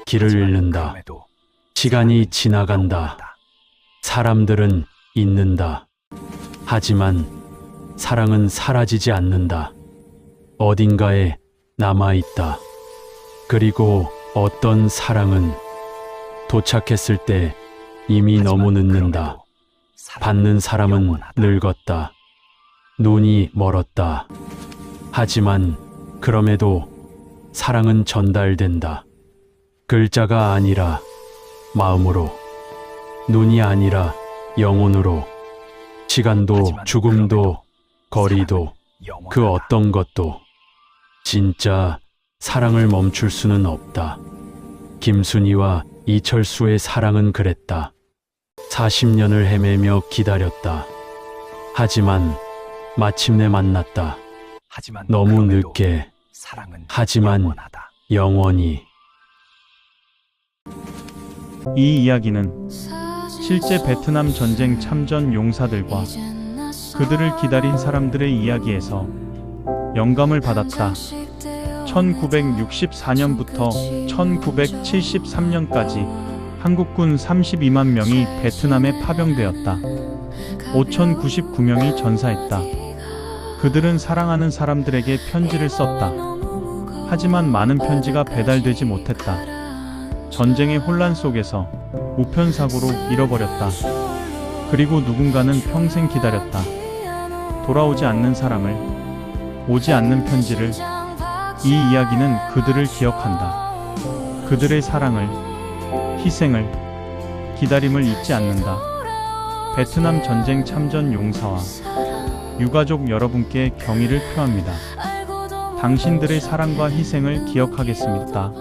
S1: 길을 잃는다. 시간이 지나간다. 사람들은 잊는다. 하지만 사랑은 사라지지 않는다. 어딘가에 남아있다. 그리고 어떤 사랑은 도착했을 때 이미 너무 늦는다. 받는 사람은 늙었다. 눈이 멀었다. 하지만 그럼에도 사랑은 전달된다. 글자가 아니라 마음으로. 눈이 아니라 영혼으로. 시간도 죽음도 거리도 그 어떤 것도. 진짜 사랑을 멈출 수는 없다. 김순이와 이철수의 사랑은 그랬다. 40년을 헤매며 기다렸다. 하지만 마침내 만났다.
S4: 하지만
S1: 너무
S4: 그럼에도
S1: 늦게.
S4: 사랑은
S1: 하지만
S4: 영원하다.
S1: 영원히.
S9: 이 이야기는 실제 베트남 전쟁 참전 용사들과 그들을 기다린 사람들의 이야기에서 영감을 받았다. 1964년부터 1973년까지 한국군 32만 명이 베트남에 파병되었다. 5,099명이 전사했다. 그들은 사랑하는 사람들에게 편지를 썼다. 하지만 많은 편지가 배달되지 못했다. 전쟁의 혼란 속에서 우편사고로 잃어버렸다. 그리고 누군가는 평생 기다렸다. 돌아오지 않는 사람을, 오지 않는 편지를. 이 이야기는 그들을 기억한다. 그들의 사랑을, 희생을, 기다림을 잊지 않는다. 베트남 전쟁 참전 용사와 유가족 여러분께 경의를 표합니다. 당신들의 사랑과 희생을 기억하겠습니다.